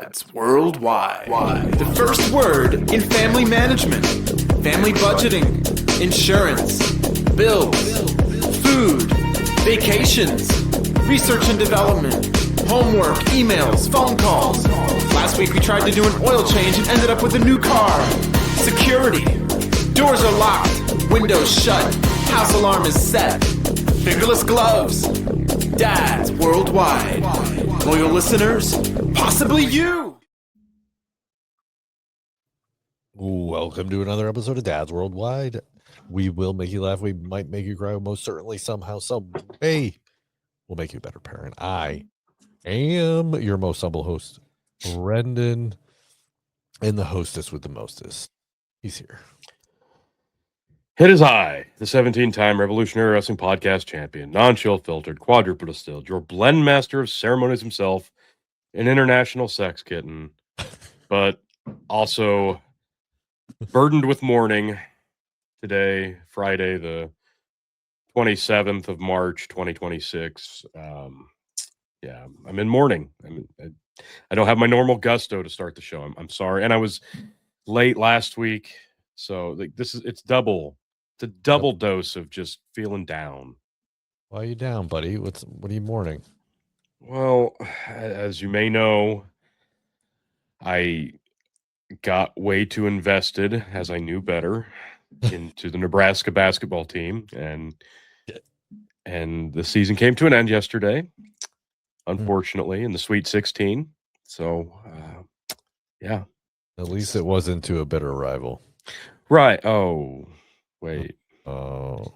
Dads Worldwide. The first word in family management, family budgeting, insurance, bills, food, vacations, research and development, homework, emails, phone calls. Last week we tried to do an oil change and ended up with a new car. Security. Doors are locked, windows shut, house alarm is set. Fingerless gloves. Dads Worldwide. Loyal listeners, possibly you. Welcome to another episode of Dads Worldwide. We will make you laugh. We might make you cry. Most certainly, somehow, some way, we'll make you a better parent. I am your most humble host, Brendan, and the hostess with the mostest. He's here. Hit is high, the 17-time Revolutionary Wrestling Podcast champion, non-chill filtered, quadruple distilled, your blend master of ceremonies himself, an international sex kitten, but also burdened with mourning today, Friday, the 27th of March, 2026. Yeah, I'm in mourning. I don't have my normal gusto to start the show. I'm sorry. And I was late last week. So it's a double dose of just feeling down. Why are you down, buddy? What are you mourning? Well, as you may know, I got way too invested, as I knew better, into the Nebraska basketball team, and the season came to an end yesterday, unfortunately, in the Sweet 16. So, yeah. At least it wasn't to a bitter rival. Right. Oh, wait. Oh.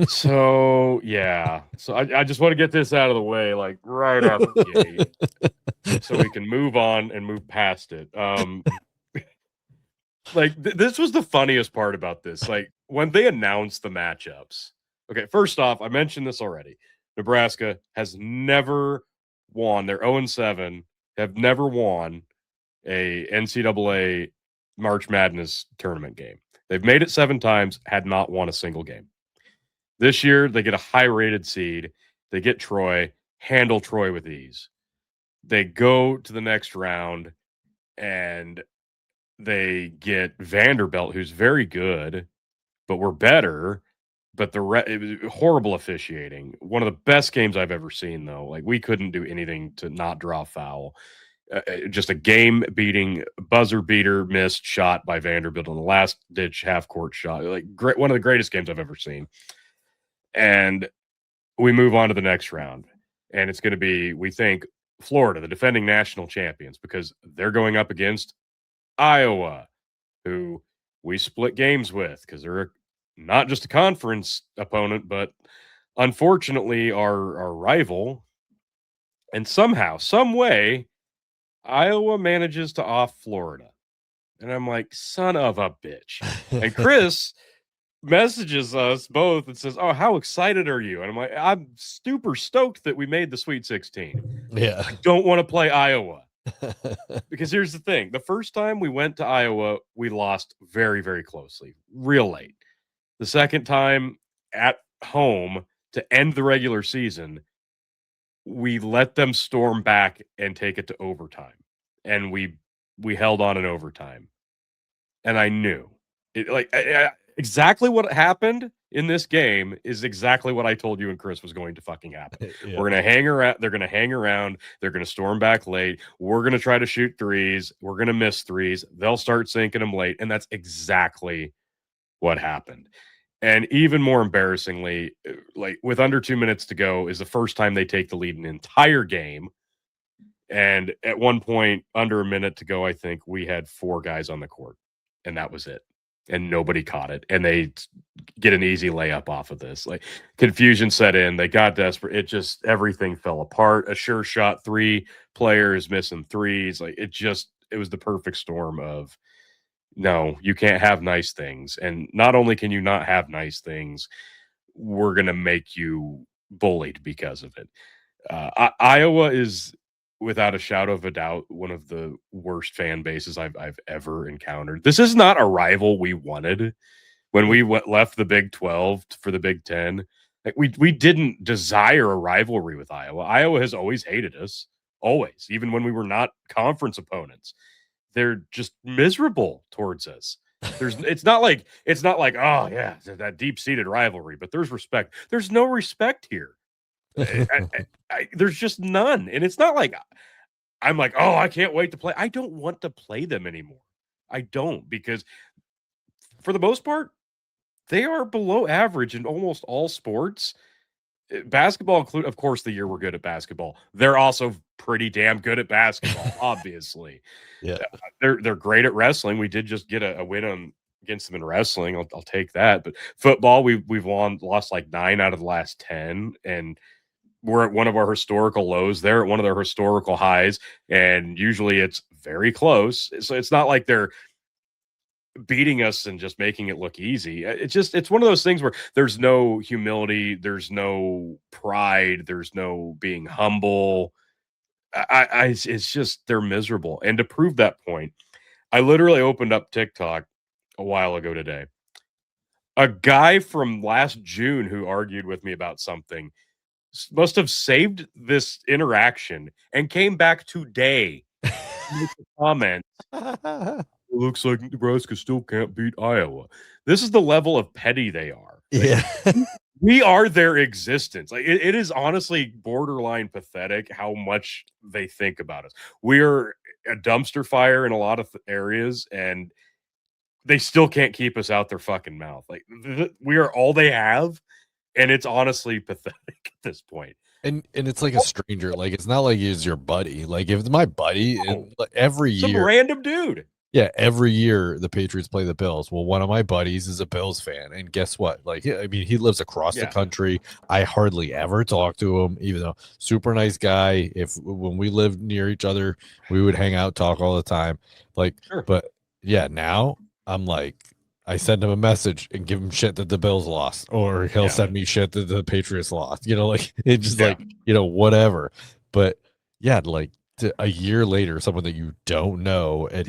So, yeah. So I just want to get this out of the way, like right out the gate, so we can move on and move past it. This was the funniest part about this. Like, when they announced the matchups. Okay, first off, I mentioned this already. Nebraska has never won. They're 0-7, have never won a NCAA March Madness tournament game. They've made it 7 times, had not won a single game. This year, they get a high-rated seed. They get Troy, handle Troy with ease. They go to the next round, and they get Vanderbilt, who's very good, but we're better. But it was horrible officiating. One of the best games I've ever seen, though. Like, we couldn't do anything to not draw foul. Just a game-beating, buzzer-beater missed shot by Vanderbilt on the last-ditch half-court shot. Like, one of the greatest games I've ever seen. And we move on to the next round. And it's going to be, we think, Florida, the defending national champions, because they're going up against Iowa, who we split games with, because they're not just a conference opponent, but unfortunately our rival. And somehow, some way, Iowa manages to off Florida. And I'm like, son of a bitch. And Chris messages us both and says, oh, how excited are you? And I'm like, I'm super stoked that we made the Sweet 16. Yeah. I don't want to play Iowa. Because here's the thing. The first time we went to Iowa, we lost very, very closely, real late. The second time at home to end the regular season, we let them storm back and take it to overtime. And we held on in overtime. And I knew it, exactly what happened in this game is exactly what I told you and Chris was going to fucking happen. Yeah. We're going to hang around. They're going to hang around. They're going to storm back late. We're going to try to shoot threes. We're going to miss threes. They'll start sinking them late. And that's exactly what happened. And even more embarrassingly, like with under 2 minutes to go, is the first time they take the lead in an entire game. And at one point, under a minute to go, I think we had 4 guys on the court, and that was it. And nobody caught it. And they get an easy layup off of this. Like, confusion set in. They got desperate. It just, everything fell apart. A sure shot 3 players missing threes. Like, it was the perfect storm of, no, you can't have nice things. And not only can you not have nice things, we're going to make you bullied because of it. Iowa is, without a shadow of a doubt, one of the worst fan bases I've ever encountered. This is not a rival we wanted when we left the Big 12 for the Big 10. Like, we didn't desire a rivalry with Iowa. Iowa has always hated us. always, even when we were not conference opponents. They're just miserable towards us. It's not like oh yeah, that deep-seated rivalry, but there's respect. There's no respect here. There's just none. And it's not like I'm like, oh, I can't wait to play. I don't want to play them anymore. I don't, because for the most part, they are below average in almost all sports. Basketball include, of course, the year we're good at basketball. They're also pretty damn good at basketball, obviously. Yeah. They're great at wrestling. We did just get a win against them in wrestling. I'll take that. But football, we've lost like 9 out of the last 10, and we're at one of our historical lows. They're at one of their historical highs, and usually it's very close. So it's not like they're beating us and just making it look easy. It's one of those things where there's no humility, there's no pride, there's no being humble. It's just, they're miserable. And to prove that point, I literally opened up TikTok a while ago today. A guy from last June who argued with me about something must have saved this interaction and came back today to make a comment. It looks like Nebraska still can't beat Iowa. This is the level of petty they are. Yeah. We are their existence. Like it is honestly borderline pathetic how much they think about us. We're a dumpster fire in a lot of areas, and they still can't keep us out their fucking mouth. Like we are all they have, and it's honestly pathetic at this point. And it's like a stranger. Like, it's not like he's your buddy. Like, if it's my buddy, every Some year, random dude. yeah, every year the Patriots play the Bills. Well, one of my buddies is a Bills fan, and guess what? Like, I mean, he lives across the country. I hardly ever talk to him, even though super nice guy. When we lived near each other, we would hang out, talk all the time. Like, but yeah, now I'm like, I send him a message and give him shit that the Bills lost, or he'll send me shit that the Patriots lost. You know, like it's just like, you know, whatever. But yeah, like a year later, someone that you don't know and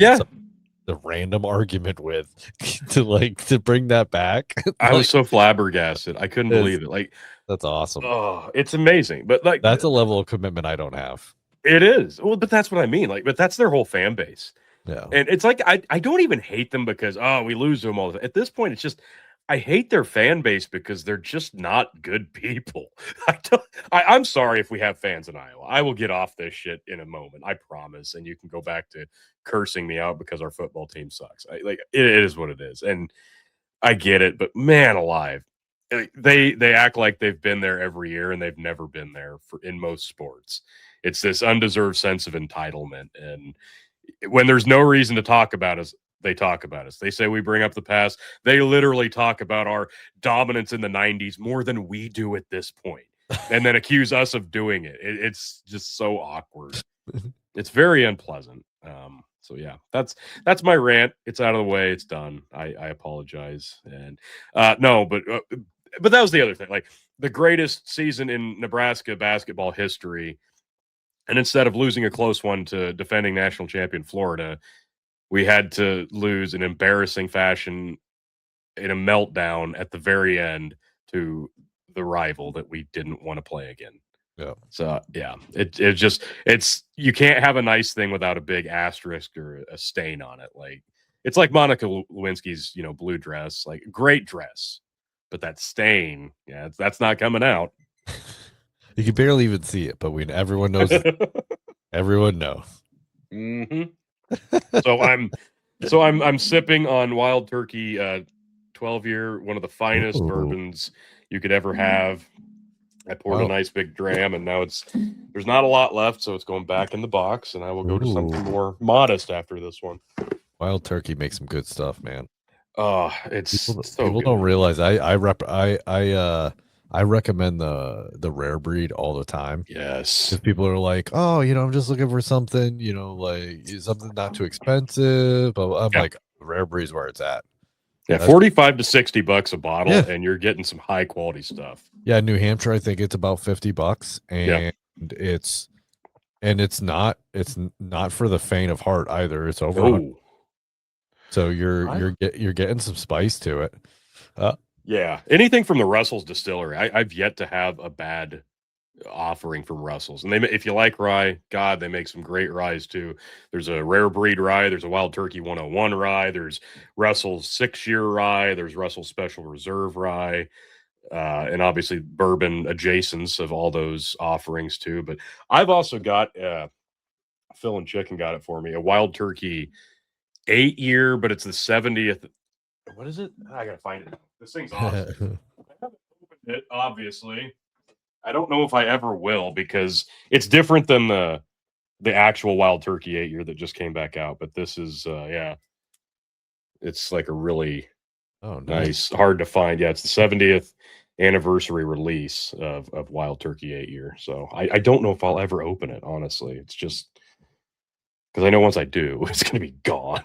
the random argument with to bring that back. I was so flabbergasted. I couldn't believe it. Like, that's awesome. Oh, it's amazing. But like, that's a level of commitment I don't have. It is. Well, but that's what I mean. Like, but that's their whole fan base. Yeah. And it's like, I don't even hate them because, oh, we lose to them all the time. At this point, it's just, I hate their fan base because they're just not good people. I'm sorry if we have fans in Iowa. I will get off this shit in a moment. I promise. And you can go back to cursing me out because our football team sucks. It is what it is. And I get it, but man alive. They act like they've been there every year, and they've never been there in most sports. It's this undeserved sense of entitlement. And when there's no reason to talk about us, they talk about us. They say we bring up the past. They literally talk about our dominance in the 90s more than we do at this point, and then accuse us of doing it. It's just so awkward. It's very unpleasant. So yeah, that's my rant. It's out of the way. It's done. I apologize. And no, but that was the other thing. Like, the greatest season in Nebraska basketball history. And instead of losing a close one to defending national champion Florida, we had to lose in embarrassing fashion in a meltdown at the very end to the rival that we didn't want to play again. Yeah. So yeah, it's you can't have a nice thing without a big asterisk or a stain on it. Like, it's like Monica Lewinsky's, blue dress, like, great dress, but that stain, that's not coming out. You can barely even see it, but everyone knows. Everyone knows. Mm-hmm. So I'm sipping on Wild Turkey 12-year, one of the finest bourbons you could ever have. I poured a nice big dram, and now there's not a lot left, so it's going back in the box, and I will go to something more modest after this one. Wild Turkey makes some good stuff, man. Oh, it's people don't realize I recommend the rare breed all the time. Yes. Because people are like, oh, I'm just looking for something, like something not too expensive. But I'm like, rare breed's where it's at. Yeah, $45 to $60 a bottle, and you're getting some high quality stuff. Yeah, New Hampshire, I think it's about $50, and it's not for the faint of heart either. It's over. So you're getting some spice to it. Yeah, anything from the Russell's Distillery. I've yet to have a bad offering from Russell's. And if you like rye, God, they make some great ryes too. There's a rare breed rye. There's a Wild Turkey 101 rye. There's Russell's 6-year rye. There's Russell's Special Reserve rye. And obviously bourbon adjacents of all those offerings too. But I've also got Phil and Chicken got it for me, a Wild Turkey 8-year, but it's the 70th. What is it? I gotta find it. This thing's awesome. I haven't opened it, obviously. I don't know if I ever will because it's different than the actual Wild Turkey 8-year that just came back out. But this is it's like a really nice, hard to find. Yeah, it's the 70th anniversary release of Wild Turkey 8-year. So I don't know if I'll ever open it, honestly. It's just because I know once I do, it's gonna be gone.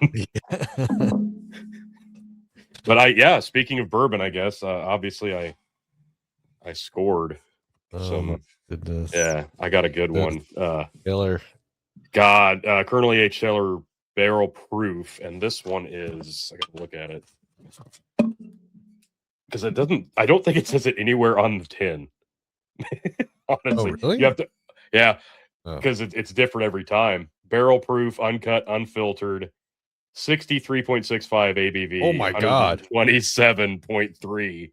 But speaking of bourbon, I guess obviously I scored some. Goodness. Yeah, I got a good one. Taylor. God, Colonel E.H. Taylor Barrel Proof, and this one is. I gotta look at it because it doesn't. I don't think it says it anywhere on the tin. Honestly, really? You have to. Yeah, because it's different every time. Barrel proof, uncut, unfiltered. 63.65 ABV. Oh my God. 27.3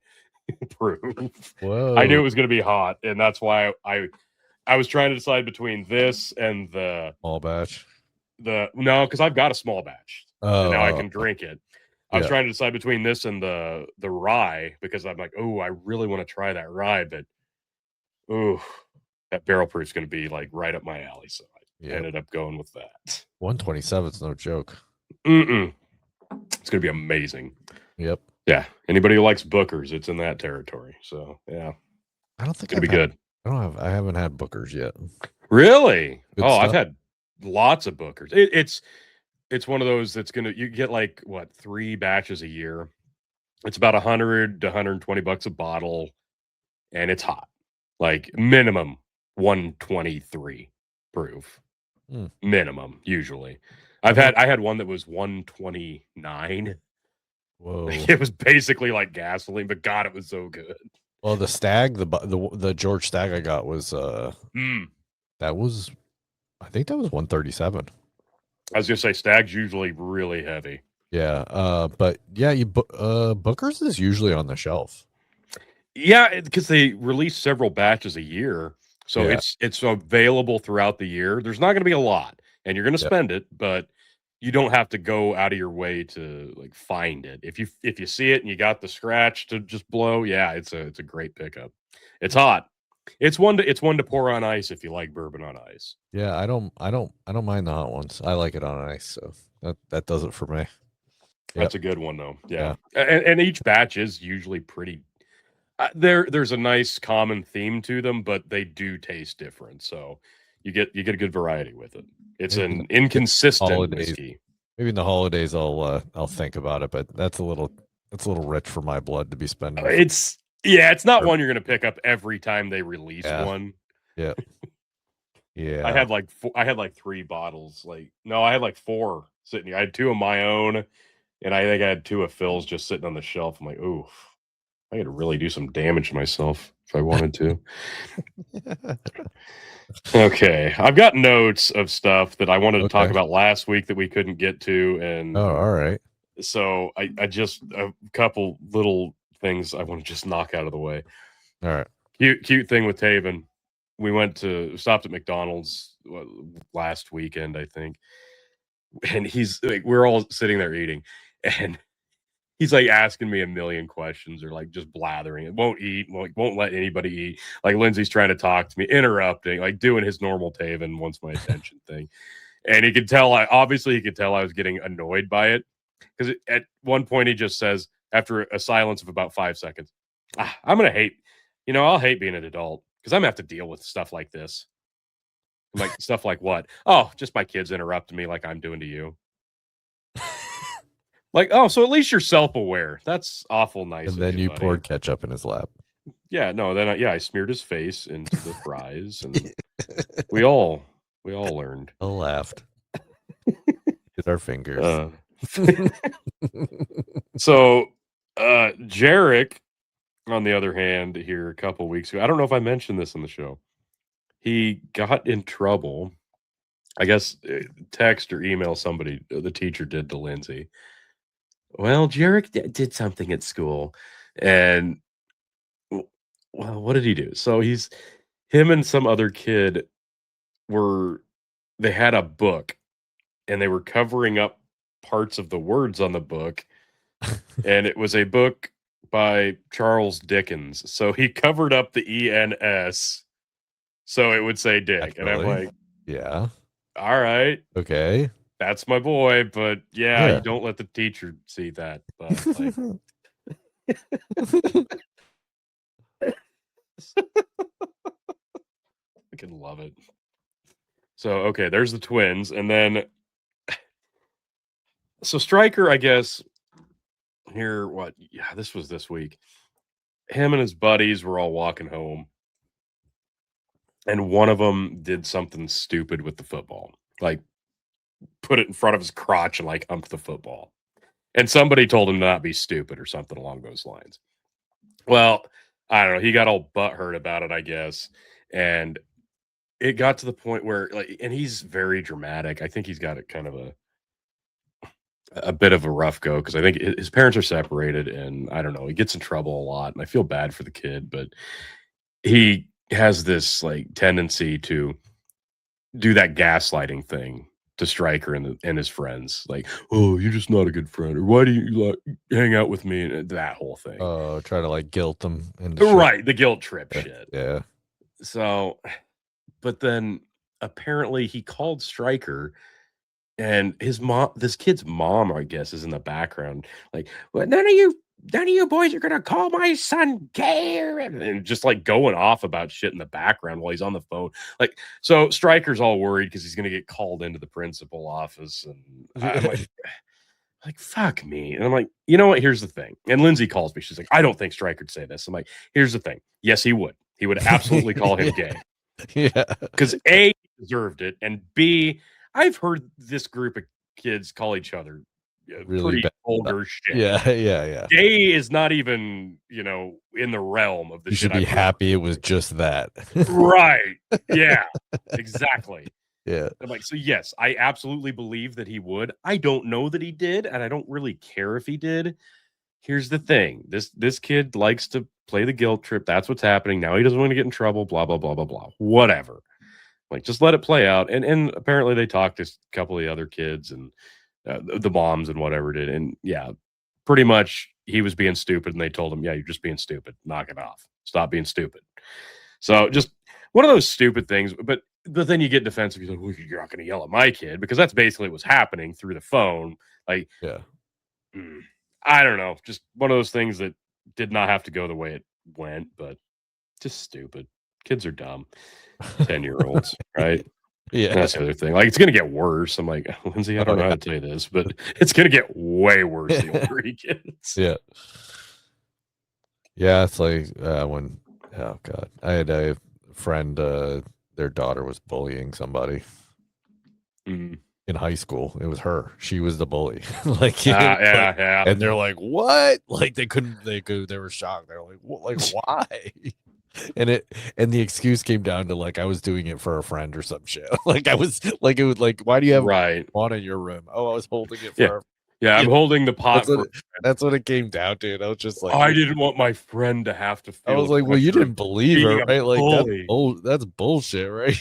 proof. Whoa. I knew it was going to be hot, and that's why I was trying to decide between this and the small batch. No, because I've got a small batch. And now I can drink it. I was trying to decide between this and the rye because I'm like, oh, I really want to try that rye, but that barrel proof is going to be like right up my alley. So I ended up going with that. 127 is no joke. It's going to be amazing. Yep. Yeah. Anybody who likes Bookers, it's in that territory. So yeah. I don't think it'll be good. I haven't had Bookers yet. Really? Good stuff. I've had lots of Bookers. It's one of those that's you get like 3 batches a year. It's about $100 to $120 a bottle, and it's hot. Like minimum 123 proof. Minimum, usually. I had one that was 129. Whoa. It was basically like gasoline, but God, it was so good. Well, the Stag, the George Stag I got was that was, I think that was 137. I was gonna say Stag's usually really heavy. Yeah, but yeah, Booker's is usually on the shelf. Yeah, because they release several batches a year, so it's available throughout the year. There's not going to be a lot, and you're going to spend it, but you don't have to go out of your way to like find it. If you see it and you got the scratch to just blow, it's a great pickup. It's hot. It's one to pour on ice if you like bourbon on ice. Yeah, I don't mind the hot ones. I like it on ice, so that does it for me. That's a good one though. Yeah. And each batch is usually pretty. There's a nice common theme to them, but they do taste different. So you get a good variety with it. It's an inconsistent whiskey. Maybe in the holidays I'll think about it, but that's a little rich for my blood to be spending. It's not one you're going to pick up every time they release one. Yeah. Yeah. I had like 3 bottles. I had like 4 sitting here. I had 2 of my own, and I think I had 2 of Phil's just sitting on the shelf. I'm like, oof, I could really do some damage to myself if I wanted to. Okay. I've got notes of stuff that I wanted to talk about last week that we couldn't get to. And all right. So I just a couple little things I want to just knock out of the way. All right. Cute thing with Taven. We stopped at McDonald's last weekend, I think. And he's like, we're all sitting there eating, and he's like asking me a million questions or like just blathering. It won't eat, won't let anybody eat. Like Lindsay's trying to talk to me, interrupting, like doing his normal Taven wants my attention thing. And he could tell I was getting annoyed by it. Because at one point he just says, after a silence of about 5 seconds, I'm going to hate, I'll hate being an adult because I'm going to have to deal with stuff like this. I'm like, stuff like what? Oh, just my kids interrupting me like I'm doing to you. Like, oh, so at least you're self-aware. That's awful nice. And then you poured ketchup in his lap. Yeah, no, then I smeared his face into the fries, and we all learned. I laughed. With our fingers. So, Jarek, on the other hand, here a couple weeks ago, I don't know if I mentioned this in the show. he got in trouble. I guess text or email somebody, the teacher did to Lindsay. Well, Jarek did something at school. And, well, what did he do? So him and some other kid they had a book and they were covering up parts of the words on the book. And it was a book by Charles Dickens. So he covered up the ENS so it would say Dick. And I'm like, yeah. All right. Okay. That's my boy, but Yeah. you don't let the teacher see that. But like I can love it. So okay, there's the twins, and then so Stryker, I guess here this was this week. Him and his buddies were all walking home, and one of them did something stupid with the football. Like put it in front of his crotch and like humped the football. And somebody told him to not be stupid or something along those lines. Well, I don't know. He got all butthurt about it, I guess. And it got to the point where and he's very dramatic. I think he's got a kind of a bit of a rough go because I think his parents are separated and I don't know, he gets in trouble a lot and I feel bad for the kid, but he has this like tendency to do that gaslighting thing to Stryker and his friends. Like, oh, you're just not a good friend, or why do you like hang out with me, and that whole thing. Oh, try to like guilt them right, the guilt trip shit. Yeah. So, but then apparently he called Stryker, and this kid's mom, I guess, is in the background, like, well, none of you boys are gonna call my son gay, and just like going off about shit in the background while he's on the phone. Like, so Stryker's all worried because he's gonna get called into the principal office, and I'm like, fuck me. And I'm like, you know what? Here's the thing. And Lindsay calls me. She's like, I don't think Stryker'd say this. I'm like, here's the thing. Yes, he would. He would absolutely call him gay. Yeah. Because A, he deserved it, and B, I've heard this group of kids call each other Really pretty bad vulgar shit. Yeah. Gay is not even, in the realm of the You shit. should be happy it was just that. Right. Yeah, exactly. Yeah. I'm like, so yes, I absolutely believe that he would. I don't know that he did, and I don't really care if he did. Here's the thing. This kid likes to play the guilt trip. That's what's happening. Now he doesn't want to get in trouble, blah, blah, blah, blah, blah. Whatever. Like, just let it play out. And apparently they talked to a couple of the other kids and the moms and whatever did. And yeah, pretty much he was being stupid, and they told him, yeah, you're just being stupid. Knock it off. Stop being stupid. So just one of those stupid things. But then you get defensive. You're like, well, you're not going to yell at my kid, because that's basically what's happening through the phone. Like, yeah. I don't know. Just one of those things that did not have to go the way it went, but just stupid. Kids are dumb. 10-year-olds, right? Yeah. That's the other thing. Like, it's going to get worse. I'm like, Lindsay, I don't know how to tell you this, but it's going to get way worse the older he gets. Yeah. Yeah. It's like when, oh God, I had a friend, their daughter was bullying somebody in high school. It was her. She was the bully. Yeah. And they're like, what? Like they were shocked. They're like, why? And the excuse came down to like I was doing it for a friend or some shit. Like I was like, it was like, why do you have on in your room? Oh, I was holding it for I'm holding the pot. That's what it came down to. And I was just like, I didn't want my friend to have to feel. I was like, well, you didn't believe her, right? Like that's bullshit, right?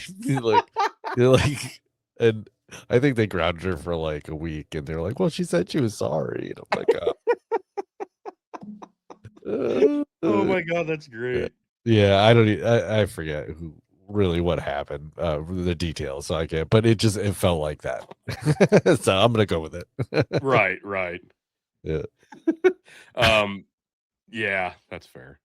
you're like, and I think they grounded her for like a week, and they're like, well, she said she was sorry. And I'm like, oh my God, that's great. Yeah, I forget what happened, the details, so I can't, but it felt like that. So I'm gonna go with it. Right. Yeah. Yeah, that's fair.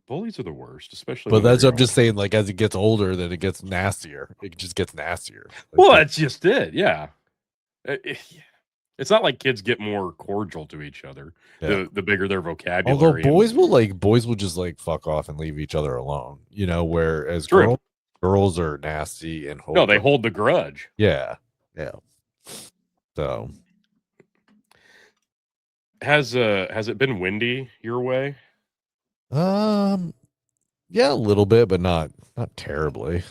Bullies are the worst, especially. But that's what I'm just saying. Like as it gets older, then it gets nastier. It just gets nastier. Well, that's just it. Yeah. It's not like kids get more cordial to each other. Yeah. The bigger their vocabulary. Although boys will just like fuck off and leave each other alone. Whereas girls are nasty and they hold the grudge. Yeah. So has it been windy your way? Yeah, a little bit, but not terribly.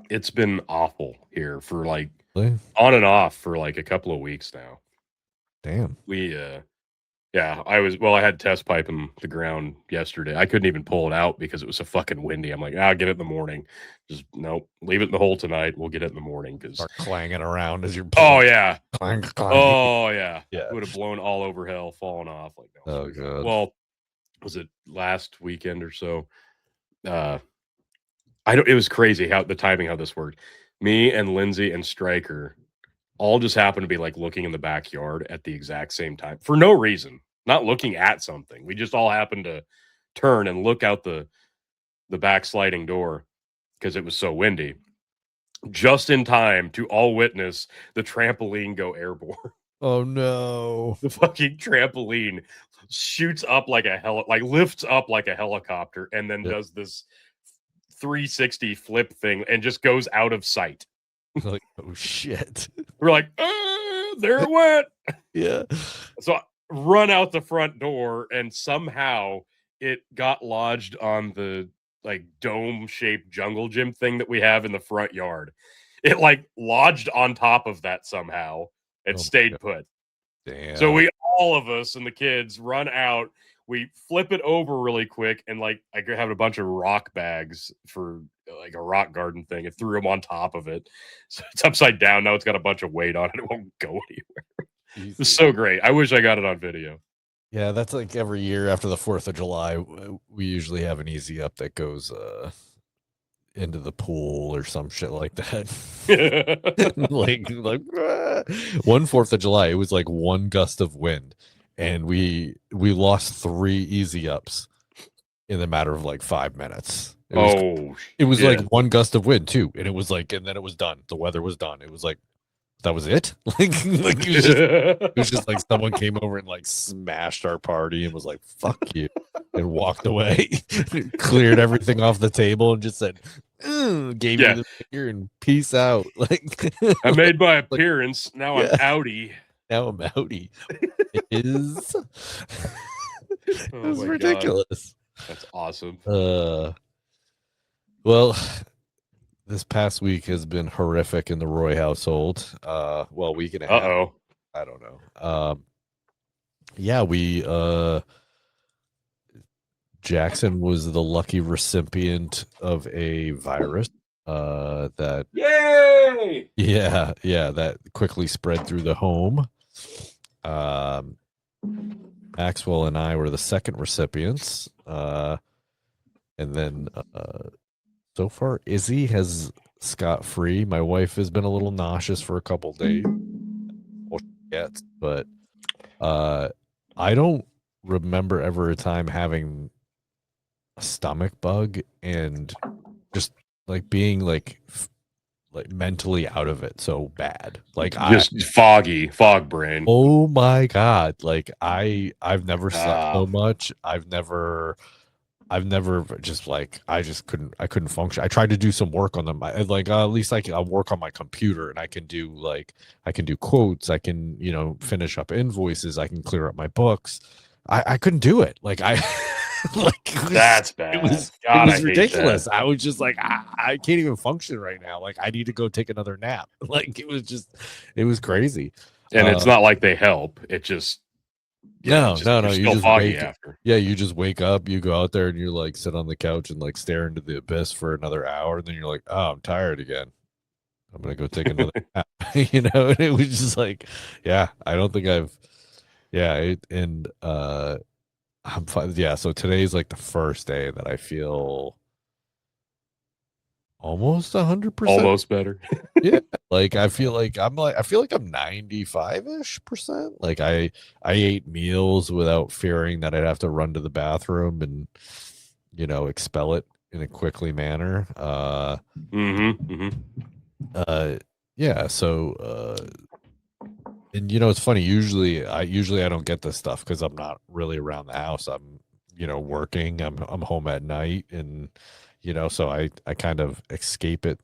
It's been awful here for like Really? on and off for like a couple of weeks now. Damn. We yeah, I had test pipe in the ground yesterday. I couldn't even pull it out because it was so fucking windy. I'm like, I'll get it in the morning. Just nope, leave it in the hole tonight. We'll get it in the morning because Start clanging around as you're oh pulling. yeah, Clang, clang. oh yeah, Yeah. it would have blown all over hell, fallen off. Like no, Oh, screw that. God. Well, was it last weekend or so? I don't. It was crazy how the timing, how this worked. Me and Lindsay and Stryker all just happened to be like looking in the backyard at the exact same time for no reason, not looking at something. We just all happened to turn and look out the back sliding door because it was so windy, just in time to all witness the trampoline go airborne. Oh, no. The fucking trampoline shoots up like lifts up like a helicopter and then does this 360 flip thing and just goes out of sight. Like, oh, shit. We're like, there it went. Yeah. So I run out the front door and somehow it got lodged on the like dome shaped jungle gym thing that we have in the front yard. It like lodged on top of that somehow and stayed put. Damn. So all of us and the kids run out. We flip it over really quick and like I have a bunch of rock bags for like a rock garden thing and threw them on top of it. So it's upside down now. It's got a bunch of weight on it. It won't go anywhere. It's so great. I wish I got it on video. Yeah, that's like every year after the 4th of July, we usually have an easy up that goes into the pool or some shit like that. like one 4th of July, it was like one gust of wind, and we lost 3 easy ups in the matter of like 5 minutes. It was like one gust of wind too, and it was like, and then it was done. The weather was done. It was like that was it. like it was just like someone came over and like smashed our party and was like, "Fuck you," and walked away, cleared everything off the table, and just said, gave me the finger and peace out. Like I made my appearance. Now I'm outie. Now I'm outie. It is. It was ridiculous. God. That's awesome. Well, this past week has been horrific in the Roy household. Well, week and a half. I don't know. Yeah, Jackson was the lucky recipient of a virus that yay! Yeah, that quickly spread through the home. Maxwell and I were the second recipients. And then so far, Izzy has scot-free. My wife has been a little nauseous for a couple days. But I don't remember ever a time having a stomach bug and just like being like mentally out of it so bad. Like just fog brain. Oh my God. Like I've never slept so much. I've never just like I couldn't function. I tried to do some work on them. At least I'll work on my computer and I can do quotes. I can, finish up invoices. I can clear up my books. I couldn't do it. Like that's bad. It was ridiculous. I was just like, I can't even function right now. Like I need to go take another nap. Like it was crazy. And it's not like they help. It just no. You just you just wake up, you go out there and you like sit on the couch and like stare into the abyss for another hour, and then you're like, oh, I'm tired again. I'm gonna go take another nap. And it was just like, yeah, I don't think I'm fine. Yeah, so today's like the first day that I feel almost 100%. Almost better. Yeah. Like I feel like I'm 95-ish%. Like I ate meals without fearing that I'd have to run to the bathroom and expel it in a quickly manner. Yeah, so and it's funny, usually I don't get this stuff because I'm not really around the house. I'm working. I'm home at night, and so I kind of escape it.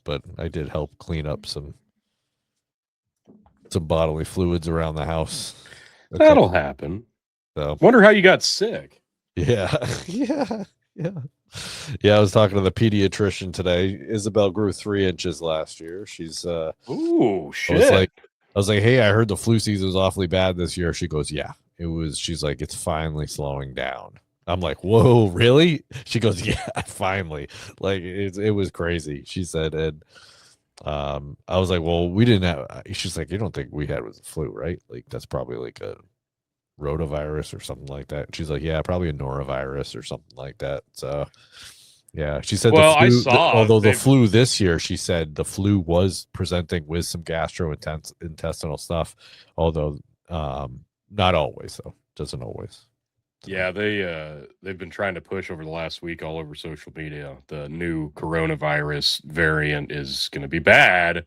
But I did help clean up some bodily fluids around the house. That'll happen. So wonder how you got sick. Yeah. Yeah. Yeah. Yeah, I was talking to the pediatrician today. Isabel grew 3 inches last year. She's Ooh, I was shit. like, hey, I heard the flu season was awfully bad this year. She goes, yeah, it was. She's like, it's finally slowing down. I'm like, whoa, really? She goes, yeah, finally. Like it was crazy. She said, and I was like, well, we didn't have. She's like, you don't think we had was the flu, right? Like that's probably like a rotavirus or something like that. She's like, yeah, probably a norovirus or something like that. So yeah, she said the Well, I flu, saw although the they've. flu this year, she said the flu was presenting with some gastrointestinal stuff, although not always, though. Doesn't always. So, Yeah, they've been trying to push over the last week all over social media. The new coronavirus variant is going to be bad,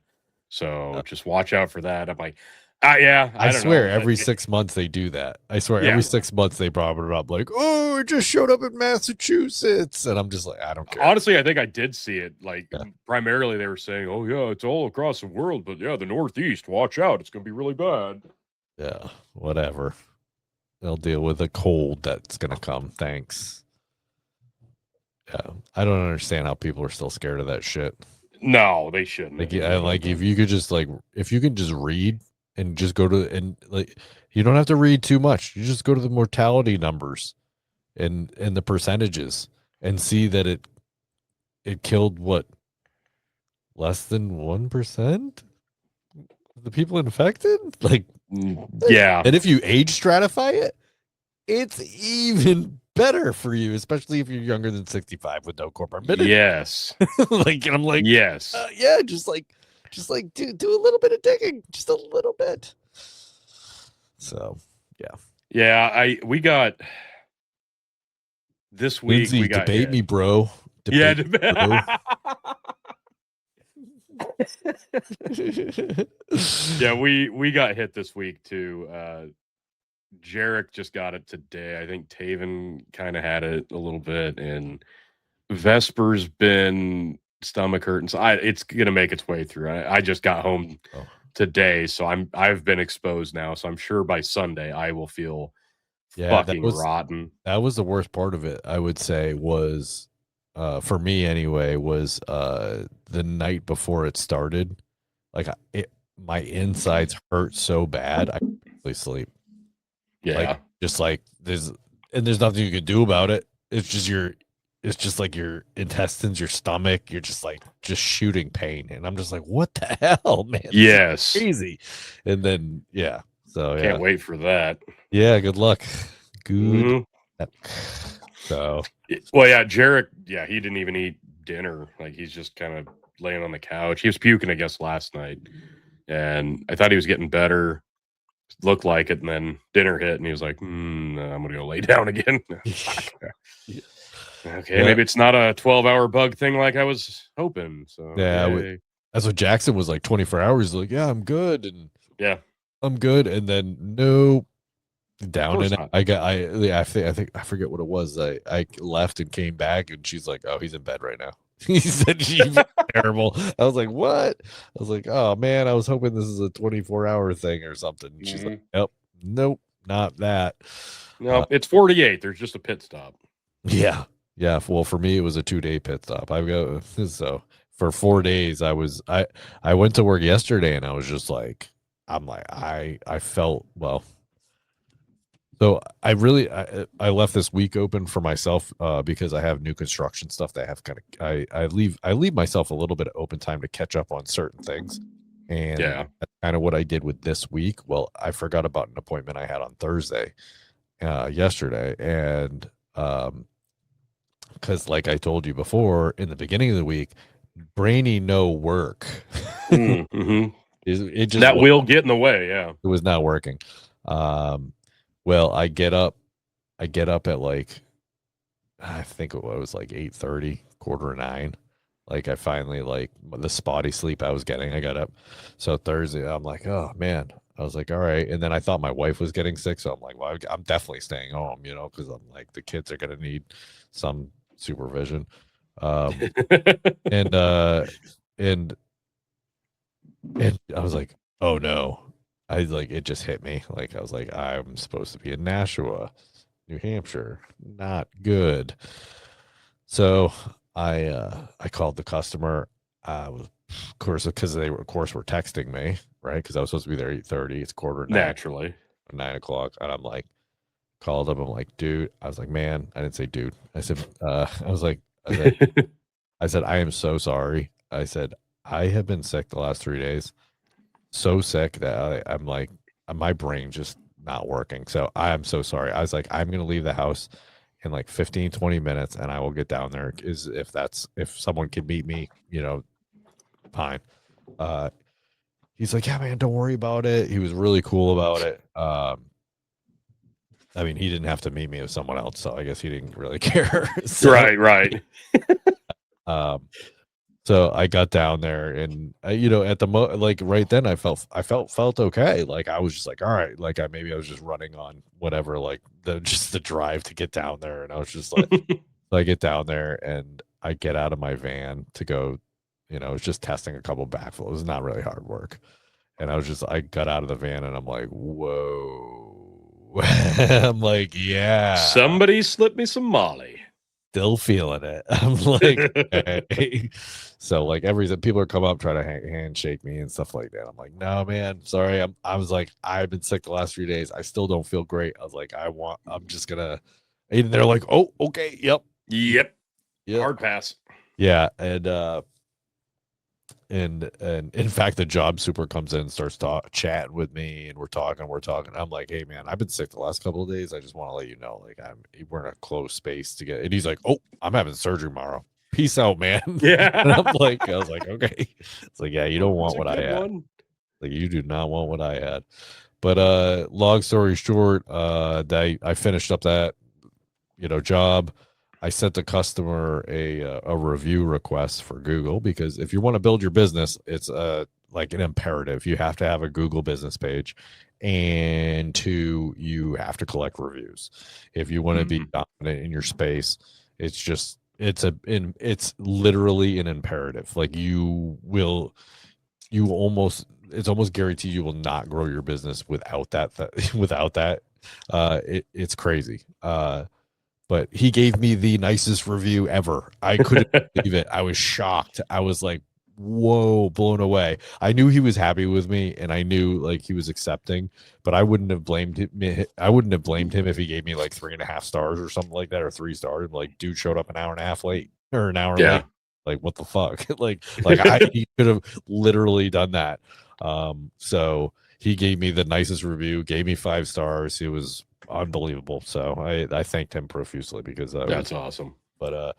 so just watch out for that. I'm like, yeah, I I don't swear know. every 6 months they do that. I swear Yeah, every 6 months they brought it up like, oh, it just showed up in Massachusetts. And I'm just like, I don't care. honestly, I think I did see it. Like, Yeah. primarily they were saying, "Oh yeah, it's all across the world," but yeah, the Northeast, watch out, it's going to be really bad. Yeah, whatever. They'll deal with a cold that's gonna come. Thanks. Yeah. I don't understand how people are still scared of that shit. No, they shouldn't. Like, yeah, like if you could just like if you can just read and just go to and like you don't have to read too much. You just go to the mortality numbers and the percentages and see that it killed what less than 1% of the people infected. Like, Yeah, and if you age stratify it, it's even better for you, especially if you're younger than 65 with no comorbidity. yes, Like, and I'm like, yes. yeah, just like do a little bit of digging, just a little bit. So yeah, Yeah, we got this week. Lindsay, We got debate hit. me, bro. Yeah, Debate me, bro. yeah. We got hit this week too. Jarek just got it today. I think Taven kind of had it a little bit, and Vesper's been stomach hurting. So it's gonna make its way through. I just got home today, so I've been exposed now. So I'm sure by Sunday I will feel fucking rotten. That was the worst part of it. I would say was for me anyway was the night before it started. Like my insides hurt so bad I couldn't really sleep. Yeah. Like just like there's nothing you can do about it. It's just like your intestines, your stomach, you're just like just shooting pain. And I'm just like, what the hell, man? Yes. Crazy. And then yeah. So yeah. Can't wait for that. Yeah, good luck. Good Mhm. luck. So well, yeah, Jarek, yeah, he didn't even eat dinner. Like he's just kind of laying on the couch. He was puking, I guess, last night. And I thought he was getting better. Looked like it, and then dinner hit, and he was like, I'm gonna go lay down again. Okay, maybe it's not a 12-hour bug thing like I was hoping. So yeah, that's what Jackson was like 24 hours. Like, yeah, I'm good, and yeah, I'm good, and then no, down and not. I think I forget what it was. I left and came back, and she's like, oh, he's in bed right now. He said she's terrible. I was like, what? I was like, oh man, I was hoping this is a 24-hour thing or something. She's like, nope, not that. No, it's 48. There's just a pit stop. Yeah. Yeah. Well, for me, it was a 2-day pit stop. I go so for 4 days. I went to work yesterday and I was just like, I felt well. So I left this week open for myself because I have new construction stuff that I have kind of I leave myself a little bit of open time to catch up on certain things. And that's kind of what I did with this week. Well, I forgot about an appointment I had on Thursday yesterday. And because like I told you before in the beginning of the week, brainy no work. Mm-hmm. It just that will get in the way. Yeah, it was not working. Well, I get up at like I think it was like 8:30, 8:45. Like I finally like the spotty sleep I was getting. I got up. So Thursday, I'm like, oh man. I was like, all right. And then I thought my wife was getting sick, so I'm like, well, I'm definitely staying home, because I'm like the kids are gonna need some supervision. And I was like, oh no. I like it just hit me. Like I was like, I'm supposed to be in Nashua, New Hampshire. Not good. So I called the customer. Of course, because they were texting me, right? Because I was supposed to be there 8:30. It's 8:45, Naturally. 9 o'clock, and I'm like, called up. I'm like, dude. I was like, man. I didn't say dude. I said, I said, I am so sorry. I said, I have been sick the last 3 days, so sick that I'm like, my brain just not working. So I am so sorry. I was like, I'm gonna leave the house in like 15, 20 minutes, and I will get down there. Is if someone can meet me, fine. Uh, he's like, yeah, man, don't worry about it. He was really cool about it. I mean, he didn't have to meet me with someone else, so I guess he didn't really care. So, Right. um, so I got down there, and at the like right then, I felt okay. Like I was just like, all right, like maybe I was just running on whatever, like the drive to get down there, and I was just like, so I get down there, and I get out of my van to go, it's just testing a couple backflows. It was not really hard work, and I got out of the van, and I'm like, whoa. I'm like, yeah, Somebody slip me some Molly. still feeling it. I'm like, okay. So like people are come up try to handshake me and stuff like that. I'm like, no, man, sorry. I was like, I've been sick the last 3 days. I still don't feel great. I was like, I'm just gonna. And they're like, oh, okay, yep. Hard pass. Yeah, and in fact, the job super comes in and starts chatting with me, and we're talking. I'm like, hey man, I've been sick the last couple of days. I just want to let you know, like we're in a close space to get. And he's like, oh, I'm having surgery tomorrow. Peace out, man. Yeah. And I was like, okay. It's like, yeah, you don't want what I had. One. Like you do not want what I had. But long story short, I finished up that job. I sent the customer a review request for Google, because if you want to build your business, it's like an imperative. You have to have a Google business page, and two, you have to collect reviews. If you want to be dominant in your space, it's literally an imperative. Like it's almost guaranteed you will not grow your business without that. Without that, it's crazy. But he gave me the nicest review ever. I couldn't believe it. I was shocked. I was like, whoa, blown away. I knew he was happy with me, and I knew like he was accepting, but I wouldn't have blamed him. I wouldn't have blamed him if he gave me like 3.5 stars or something like that, or 3 stars. Like, dude showed up an hour and a half late, or an hour late. Like, what the fuck? like he could have literally done that. So he gave me the nicest review, gave me 5 stars. It was unbelievable. So I thanked him profusely, because that's awesome. But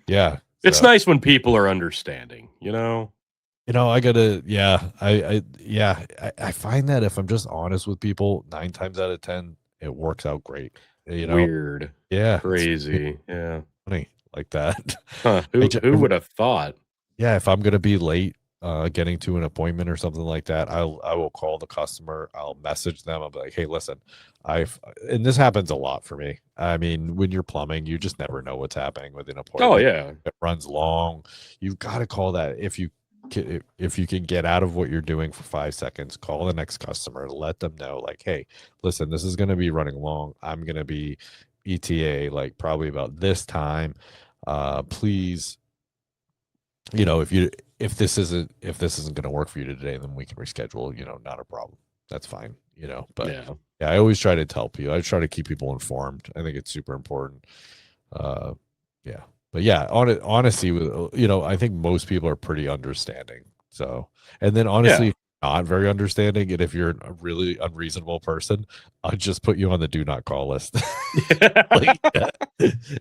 yeah, it's nice when people are understanding. I gotta. I find that if I'm just honest with people, 9 times out of 10, it works out great. Weird. Yeah, Crazy. Yeah, funny like that. Huh. Who would have thought? Yeah, if I'm gonna be late getting to an appointment or something like that, I will call the customer. I'll message them. I'll be like, hey, listen, and this happens a lot for me. I mean, when you're plumbing, you just never know what's happening with an appointment. Oh yeah, it runs long. You've got to call that. If you can get out of what you're doing for 5 seconds, call the next customer, let them know, like, hey, listen, this is going to be running long. I'm going to be ETA like probably about this time. Please, if this isn't going to work for you today, then we can reschedule. Not a problem. That's fine. But yeah, I always try to tell people. I try to keep people informed. I think it's super important. Yeah, but yeah, honesty with I think most people are pretty understanding. So, and then honestly, not very understanding, and if you're a really unreasonable person, I'll just put you on the do not call list.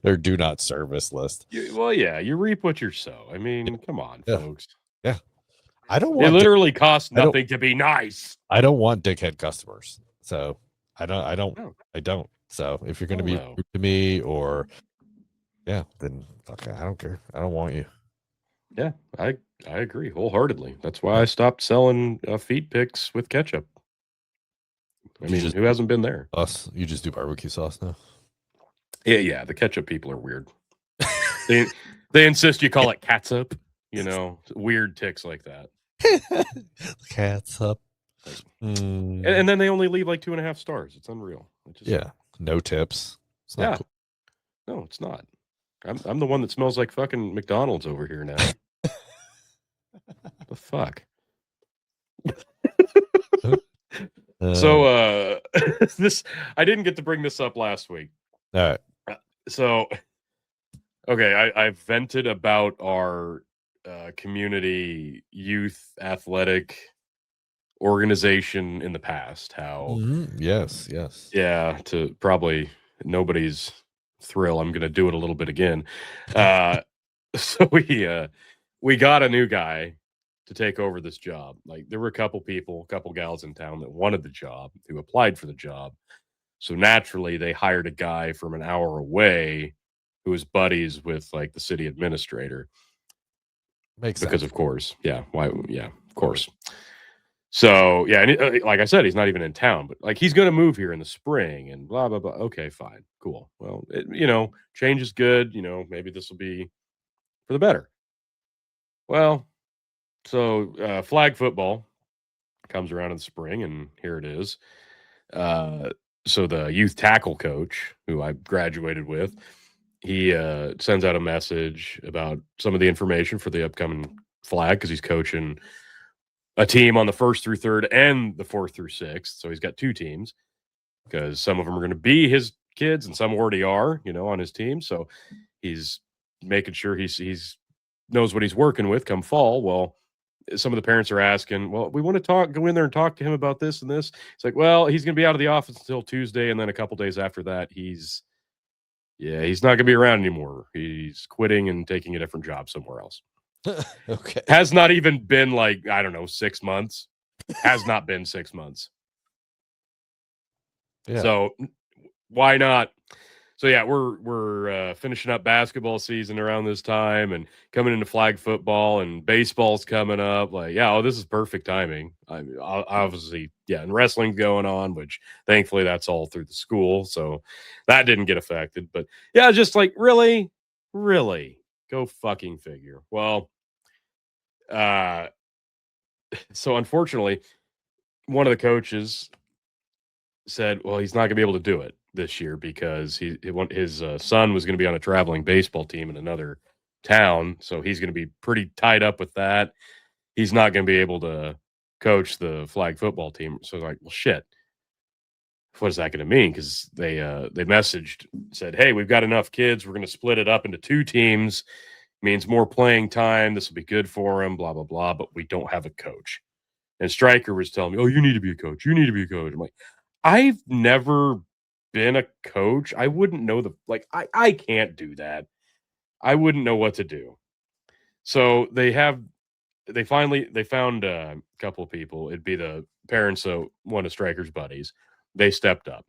Or do not service list. You reap what you sow. I mean, come on, folks. Yeah, I don't want. It literally costs nothing to be nice. I don't want dickhead customers. So I don't. So if you're going to be rude to me, or then fuck, I don't care. I don't want you. Yeah, I agree wholeheartedly. That's why I stopped selling feet picks with ketchup. I mean, who hasn't been there? You just do barbecue sauce now? Yeah. The ketchup people are weird. They insist you call it catsup. Weird ticks like that. Catsup. And then they only leave like 2.5 stars. It's unreal. No tips. It's not cool. No, it's not. I'm the one that smells like fucking McDonald's over here now. The fuck. So this I didn't get to bring this up last week. All right. So okay, I've vented about our community youth athletic organization in the past. How Yes. yeah, to probably nobody's thrill. I'm gonna do it a little bit again. So we got a new guy to take over this job. Like there were a couple gals in town that wanted the job, who applied for the job. So naturally they hired a guy from an hour away who was buddies with like the city administrator. Makes Because sense. of course, yeah, why yeah, of course. So yeah, and like I said, he's not even in town, but like he's going to move here in the spring and blah blah blah. Okay, fine, cool. Well, change is good. Maybe this will be for the better. Well, so flag football comes around in the spring, and here it is. So the youth tackle coach, who I graduated with, he sends out a message about some of the information for the upcoming flag because he's coaching a team on the 1st through 3rd and the 4th through 6th. So he's got 2 teams because some of them are going to be his kids and some already are, on his team. So he's making sure he's knows what he's working with come fall. Well, some of the parents are asking, well, we want to go in there and talk to him about this and this. It's like, well, he's going to be out of the office until Tuesday. And then a couple days after that, he's not going to be around anymore. He's quitting and taking a different job somewhere else. Okay. Has not even been like, I don't know, 6 months. Has not been 6 months. Yeah. So why not? So yeah, we're finishing up basketball season around this time and coming into flag football and baseball's coming up. Like, yeah, this is perfect timing. I mean, obviously, yeah, and wrestling's going on, which thankfully that's all through the school, so that didn't get affected. But yeah, just like really, go fucking figure. Well, so unfortunately, one of the coaches said, well, he's not going to be able to do it this year because his son was going to be on a traveling baseball team in another town. So he's going to be pretty tied up with that. He's not going to be able to coach the flag football team. So like, well, shit. What is that going to mean? Because they messaged, said, hey, we've got enough kids. We're going to split it up into 2 teams. Means more playing time. This will be good for him, blah, blah, blah. But we don't have a coach. And Stryker was telling me, oh, you need to be a coach. You need to be a coach. I'm like, I've never been a coach. I wouldn't know I can't do that. I wouldn't know what to do. So they found a couple of people. It'd be the parents of one of Stryker's buddies. They stepped up.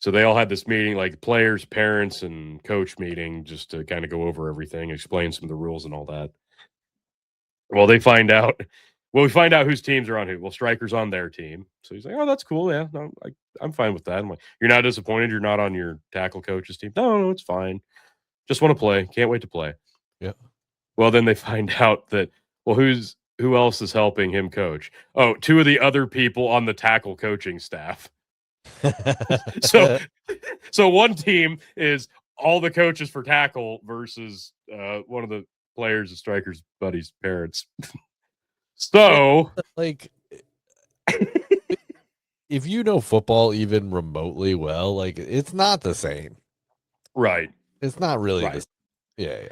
So they all had this meeting, like players, parents, and coach meeting, just to kind of go over everything, explain some of the rules and all that. Well, we find out whose teams are on who. Well, Stryker's on their team. So he's like, oh, that's cool. Yeah, no, I'm fine with that. I'm like, you're not disappointed you're not on your tackle coach's team? No, it's fine. Just want to play. Can't wait to play. Yeah. Well, then they find out that, well, who else is helping him coach? Oh, 2 of the other people on the tackle coaching staff. So one team is all the coaches for tackle versus one of the players of Stryker's buddy's parents. So, like, if you know football even remotely well, like, it's not the same. right. It's not really Right. the same. Yeah.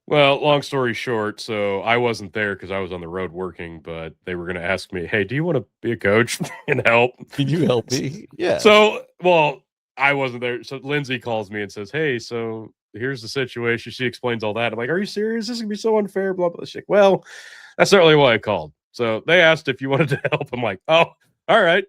Well, long story short, so I wasn't there because I was on the road working, but they were going to ask me, hey, do you want to be a coach and help? Can you help me? Yeah. So, well, I wasn't there. So Lindsay calls me and says, hey, so here's the situation. She explains all that. I'm like, are you serious? This is going to be so unfair, blah, blah. She's like, well, that's not really why I called. So they asked if you wanted to help. I'm like, oh, all right.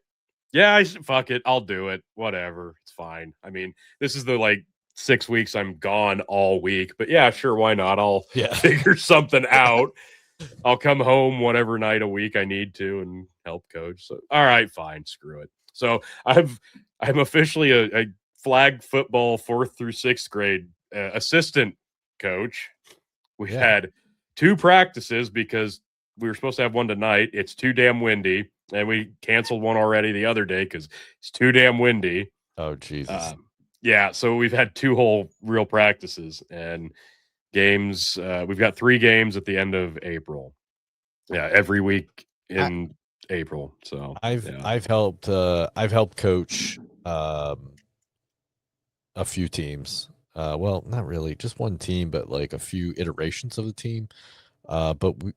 Yeah, fuck it. I'll do it. Whatever. It's fine. I mean, this is the 6 weeks I'm gone all week, but yeah, sure. Why not? I'll figure something out. I'll come home whatever night a week I need to and help coach. So, all right, fine. Screw it. So I'm officially a flag football 4th through 6th grade assistant coach. We had 2 practices because we were supposed to have one tonight. It's too damn windy. And we canceled one already the other day because it's too damn windy. Oh, Jesus. Yeah, so we've had 2 whole real practices and games. We've got 3 games at the end of April. Yeah, every week I, in April. So yeah. I've helped coach a few teams. Well, not really, just one team, but like a few iterations of the team. But we,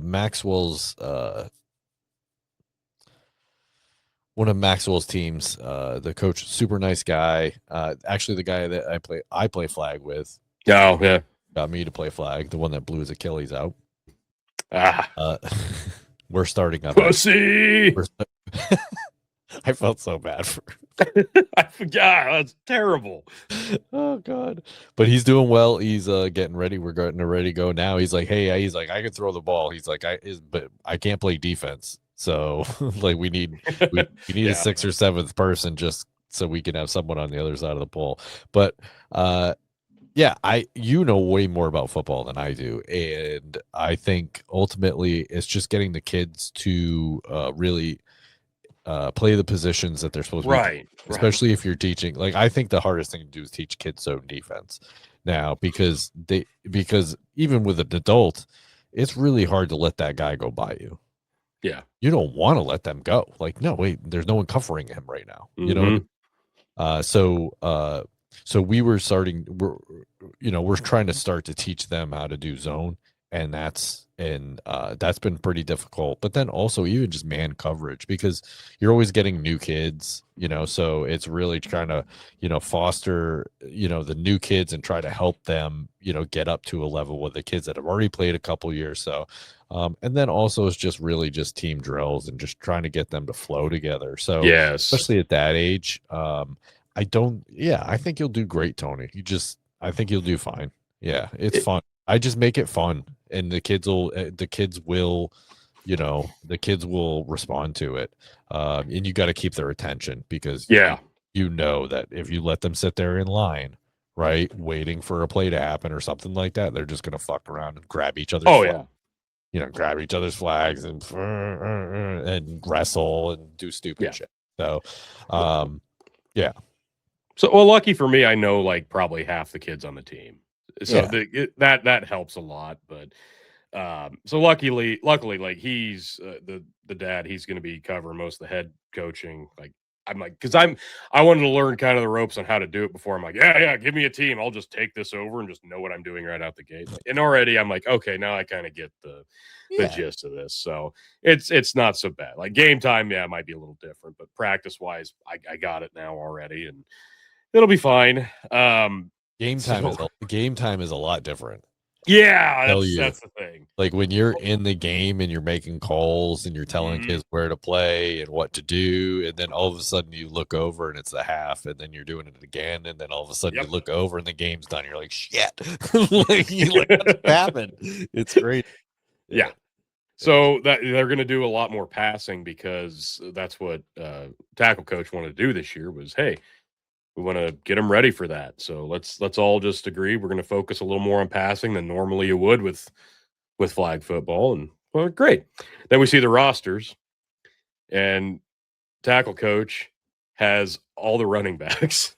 Maxwell's one of Maxwell's teams. The coach, super nice guy. Actually, the guy that I play flag with, Oh yeah. got me to play flag. The one that blew his Achilles out. Ah, We're starting up. pussy. I felt so bad for. I forgot. That's terrible. Oh God! But he's doing well. He's getting ready. We're getting ready to go now. He's like, hey, he's like, I can throw the ball. He's like, but I can't play defense. So like, we need a Yeah. 6th or 7th person just so we can have someone on the other side of the ball. But yeah, you know way more about football than I do, and I think ultimately it's just getting the kids to really play the positions that they're supposed to be, Right. especially if you're teaching. Like, I think the hardest thing to do is teach kids zone defense now, because even with an adult, it's really hard to let that guy go by you. Yeah. You don't want to let them go. Like, no, wait, there's no one covering him right now. You know what I mean? So we're trying to start to teach them how to do zone, and that's been pretty difficult. But then also even just man coverage, because you're always getting new kids, so it's really trying to, foster, the new kids and try to help them, get up to a level with the kids that have already played a couple years. So, and then also it's just really just team drills and just trying to get them to flow together. So Yes. especially at that age, I think you'll do great, Tony. I think you'll do fine. Yeah, it's fun. I just make it fun, and the kids will respond to it. And you got to keep their attention, because Yeah. you know that if you let them sit there in line, right, waiting for a play to happen or something like that, they're just gonna fuck around and grab each other's grab each other's flags and wrestle and do stupid shit. So, yeah. So, well, lucky for me, I know like probably half the kids on the team, so that helps a lot. But so luckily, like he's the dad, he's going to be covering most of the head coaching. Like I'm like, because I wanted to learn kind of the ropes on how to do it before. I'm like, yeah, give me a team, I'll just take this over and just know what I'm doing right out the gate. And already I'm like, okay, now I kind of get the gist of this. So it's not so bad. Like game time, it might be a little different, but practice wise, I got it now already, and it'll be fine. Game time is a lot different. Yeah, that's the thing. Like when you're in the game and you're making calls and you're telling kids where to play and what to do, and then all of a sudden you look over and it's the half, and then you're doing it again, and then all of a sudden you look over and the game's done. You're like, shit, what happened? It's great. Yeah. So that they're going to do a lot more passing, because that's what tackle coach wanted to do this year was, hey, we want to get them ready for that. So let's all just agree we're going to focus a little more on passing than normally you would with flag football. And well, great. Then we see the rosters, and tackle coach has all the running backs.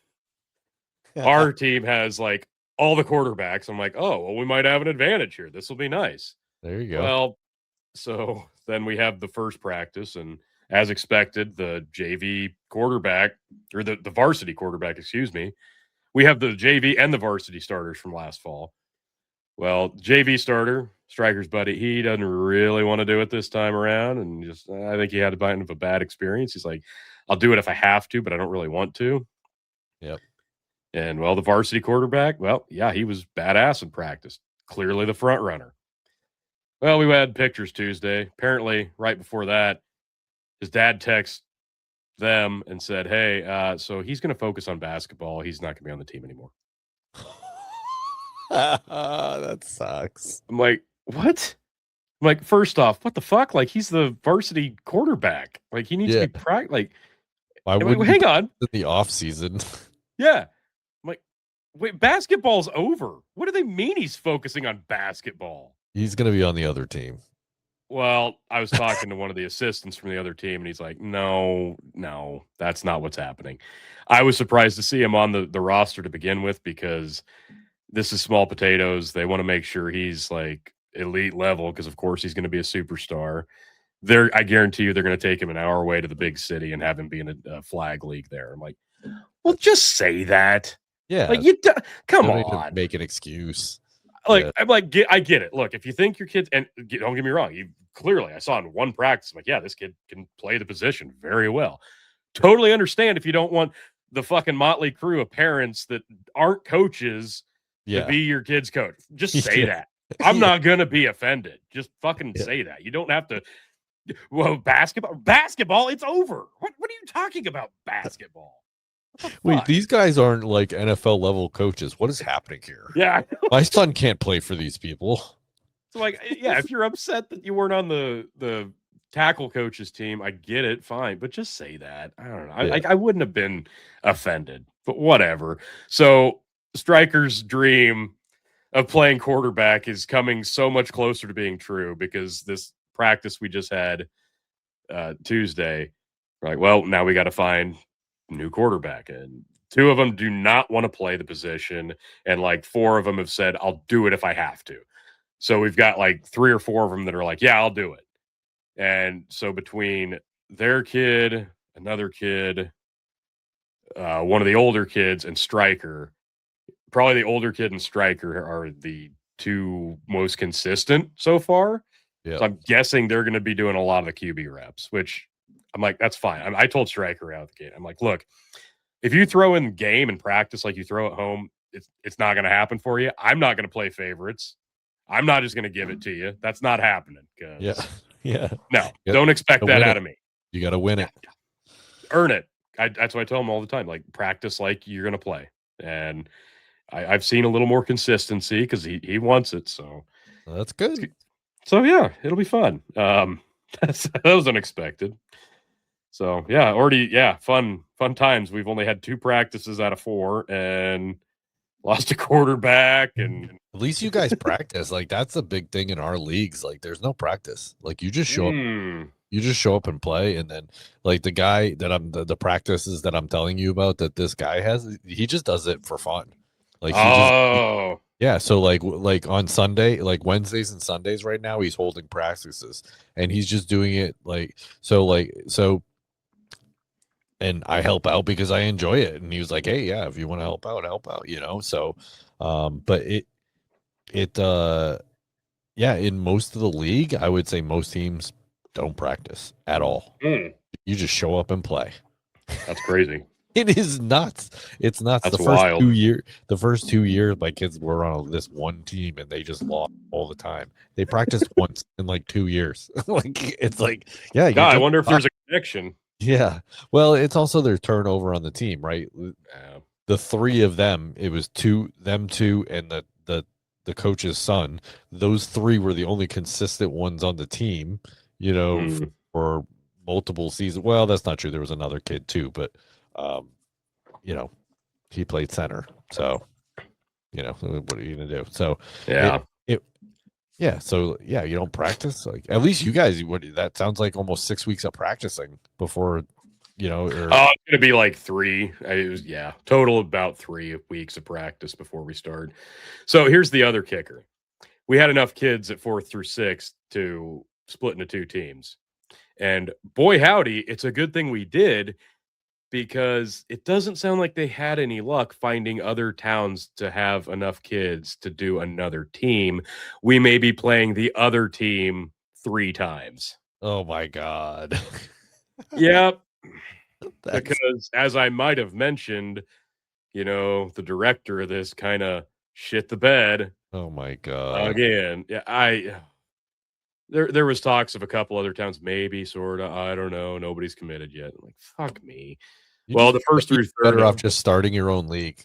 Our team has like all the quarterbacks. I'm like, oh, well, we might have an advantage here. This will be nice. There you go. Well, so then we have the first practice, and as expected, the JV quarterback, or the varsity quarterback, excuse me, we have the JV and the varsity starters from last fall. Well, JV starter, Striker's buddy, he doesn't really want to do it this time around, and I think he had a bit of a bad experience. He's like, I'll do it if I have to, but I don't really want to. Yep. And well, the varsity quarterback, well, yeah, he was badass in practice. Clearly the front runner. Well, we had pictures Tuesday. Apparently, right before that, his dad texted them and said, hey, so he's going to focus on basketball. He's not going to be on the team anymore. That sucks. I'm like, what? I'm like, first off, what the fuck? Like, he's the varsity quarterback. Like, he needs to be like, hang on. In the off season. Yeah. I'm like, wait, basketball's over. What do they mean he's focusing on basketball? He's going to be on the other team. Well, I was talking to one of the assistants from the other team, and he's like, no, that's not what's happening. I was surprised to see him on the roster to begin with because this is small potatoes. They want to make sure he's like elite level because, of course, he's going to be a superstar. I guarantee you they're going to take him an hour away to the big city and have him be in a flag league there. I'm like, well, just say that. Yeah. Like, come don't need to on. make an excuse. Like, Yeah. I'm like, I get it. Look, if you think your kids, and don't get me wrong, clearly, I saw in one practice, I'm like, yeah, this kid can play the position very well. Totally understand if you don't want the fucking motley crew of parents that aren't coaches to be your kid's coach. Just say that. I'm not going to be offended. Just fucking say that. You don't have to. Well, basketball, it's over. What are you talking about, basketball? Wait, these guys aren't like NFL level coaches. What is happening here? Yeah. My son can't play for these people. So, like, yeah, if you're upset that you weren't on the tackle coach's team, I get it, fine, but just say that. I don't know. I wouldn't have been offended, but whatever. So, Striker's dream of playing quarterback is coming so much closer to being true because this practice we just had Tuesday, we're like, well, now we got to find new quarterback, and 2 of them do not want to play the position, and like 4 of them have said, I'll do it if I have to. So we've got like 3 or 4 of them that are like, yeah, I'll do it. And so between their kid, another kid, one of the older kids, and Striker, probably the older kid and Striker are the 2 most consistent so far. Yeah. So I'm guessing they're going to be doing a lot of the QB reps, which I'm like, that's fine. I told Striker out of the gate, I'm like, look, if you throw in game and practice like you throw at home, it's not going to happen for you. I'm not going to play favorites. I'm not just going to give it to you. That's not happening. Yeah. No, don't expect that out of me. You got to win it. Earn it. That's what I tell them all the time. Like, practice like you're going to play. And I've seen a little more consistency because he wants it. So that's good. So yeah, it'll be fun. That was unexpected. So yeah, fun times. We've only had 2 practices out of 4 and lost a quarterback. And at least you guys practice. Like, that's a big thing in our leagues. Like, there's no practice. Like, you just show up. You just show up and play, and then like the guy that the practices that I'm telling you about that this guy has, he just does it for fun. Like, so like on Sunday, like Wednesdays and Sundays right now, he's holding practices, and he's just doing it so. And I help out because I enjoy it. And he was like, hey, yeah, if you want to help out, you know? So, but in most of the league, I would say most teams don't practice at all. You just show up and play. That's crazy. It is nuts. It's nuts. That's wild. The first 2 years, my kids were on this one team and they just lost all the time. They practiced once in like 2 years. Like, it's like, yeah. God, I wonder if there's a connection. Yeah. Well, it's also their turnover on the team, right? The 3 of them, it was them two, and the coach's son. Those 3 were the only consistent ones on the team, you know, for multiple seasons. Well, that's not true. There was another kid too, but you know, he played center. So, you know, what are you gonna do? So so you don't practice. Like, at least you guys, that sounds like almost 6 weeks of practicing before, you know. It's gonna be like 3. Total about 3 weeks of practice before we start. So here's the other kicker: we had enough kids at 4th through 6th to split into 2 teams, and boy howdy, it's a good thing we did, because it doesn't sound like they had any luck finding other towns to have enough kids to do another team. We may be playing the other team 3 times. Oh my God. Yep. Because as I might have mentioned, you know, the director of this kind of shit the bed. Oh my God. Again. Yeah, There was talks of a couple other towns, maybe, sort of. I don't know. Nobody's committed yet. I'm like, fuck me. The first through 3rd, better off just starting your own league.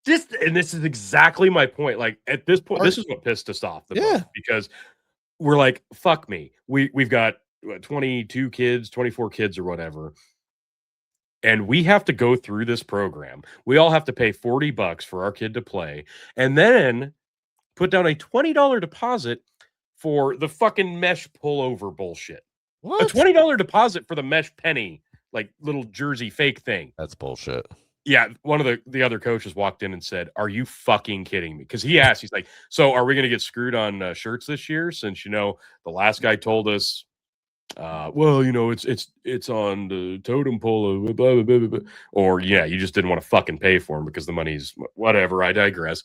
And this is exactly my point. Like, at this point, this is what pissed us off the most, because we're like, fuck me. We've got 22 kids, 24 kids, or whatever, and we have to go through this program. We all have to pay $40 for our kid to play, and then put down a $20 deposit for the fucking mesh pullover bullshit. What? A $20 deposit for the mesh penny, like little jersey fake thing. That's bullshit. Yeah, one of the other coaches walked in and said, "Are you fucking kidding me?" Because he asked, he's like, "So are we going to get screwed on shirts this year? Since the last guy told us, well, it's on the totem pole, blah, blah, blah, blah, blah. Or yeah, you just didn't want to fucking pay for him because the money's whatever." I digress.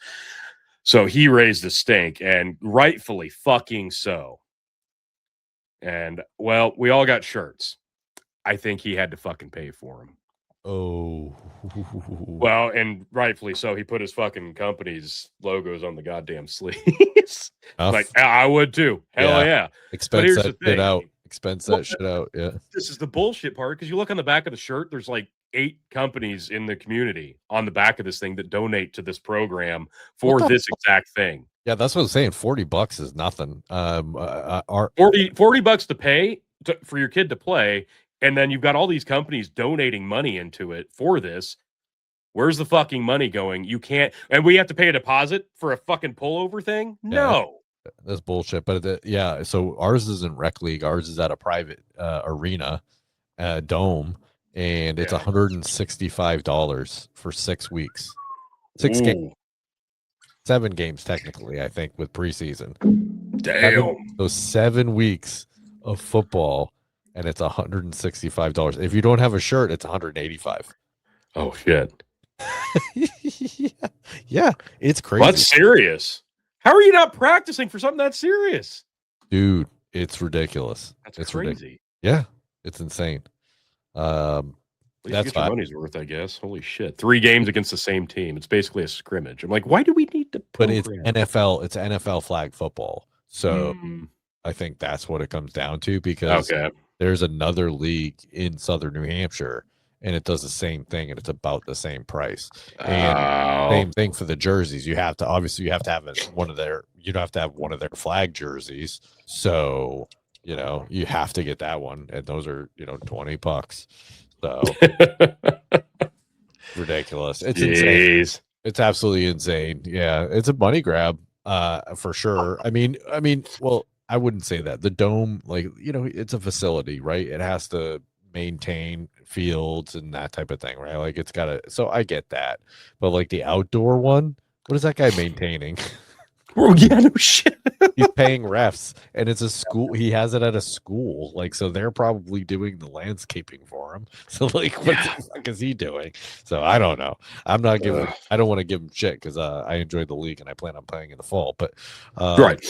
So he raised the stink, and rightfully fucking so. And well, we all got shirts. I think he had to fucking pay for them. Oh. Well, and rightfully so. He put his fucking company's logos on the goddamn sleeves. Like, I would too. Hell yeah. Expense that shit out. Expense that shit out. Yeah. This is the bullshit part, because you look on the back of the shirt, there's like 8 companies in the community on the back of this thing that donate to this program for this exact thing. Yeah, that's what I'm saying. $40 is nothing. $40 to pay for your kid to play. And then you've got all these companies donating money into it for this. Where's the fucking money going? You can't, and we have to pay a deposit for a fucking pullover thing? No. That's bullshit. But yeah, so ours isn't rec league. Ours is at a private arena, dome, and it's $165 for 6 weeks. 6 games. 7 games technically, I think, with preseason. Damn. So 7 weeks of football. And it's $165. If you don't have a shirt, it's $185. Oh shit! yeah, it's crazy. That's serious. How are you not practicing for something that serious, dude? It's ridiculous. It's crazy. Yeah, it's insane. That's get your money's worth, I guess. Holy shit! 3 games against the same team. It's basically a scrimmage. I'm like, why do we need to? But it's NFL. It's NFL flag football. So I think that's what it comes down to, because there's another league in Southern New Hampshire, and it does the same thing, and it's about the same price. And same thing for the jerseys. You have to have one of their flag jerseys. So, you have to get that one, and those are, $20. So ridiculous. It's insane. It's absolutely insane. Yeah, it's a money grab, for sure. I mean, well, I wouldn't say that. The dome, it's a facility, right? It has to maintain fields and that type of thing, right? Like, it's got to, so I get that. But like the outdoor one, what is that guy maintaining? Oh, yeah, no shit. He's paying refs, and it's a school. He has it at a school. Like, so they're probably doing the landscaping for him. So like, what the fuck is he doing? So I don't know. I'm not giving, I don't want to give him shit, because I enjoy the league and I plan on playing in the fall, but right.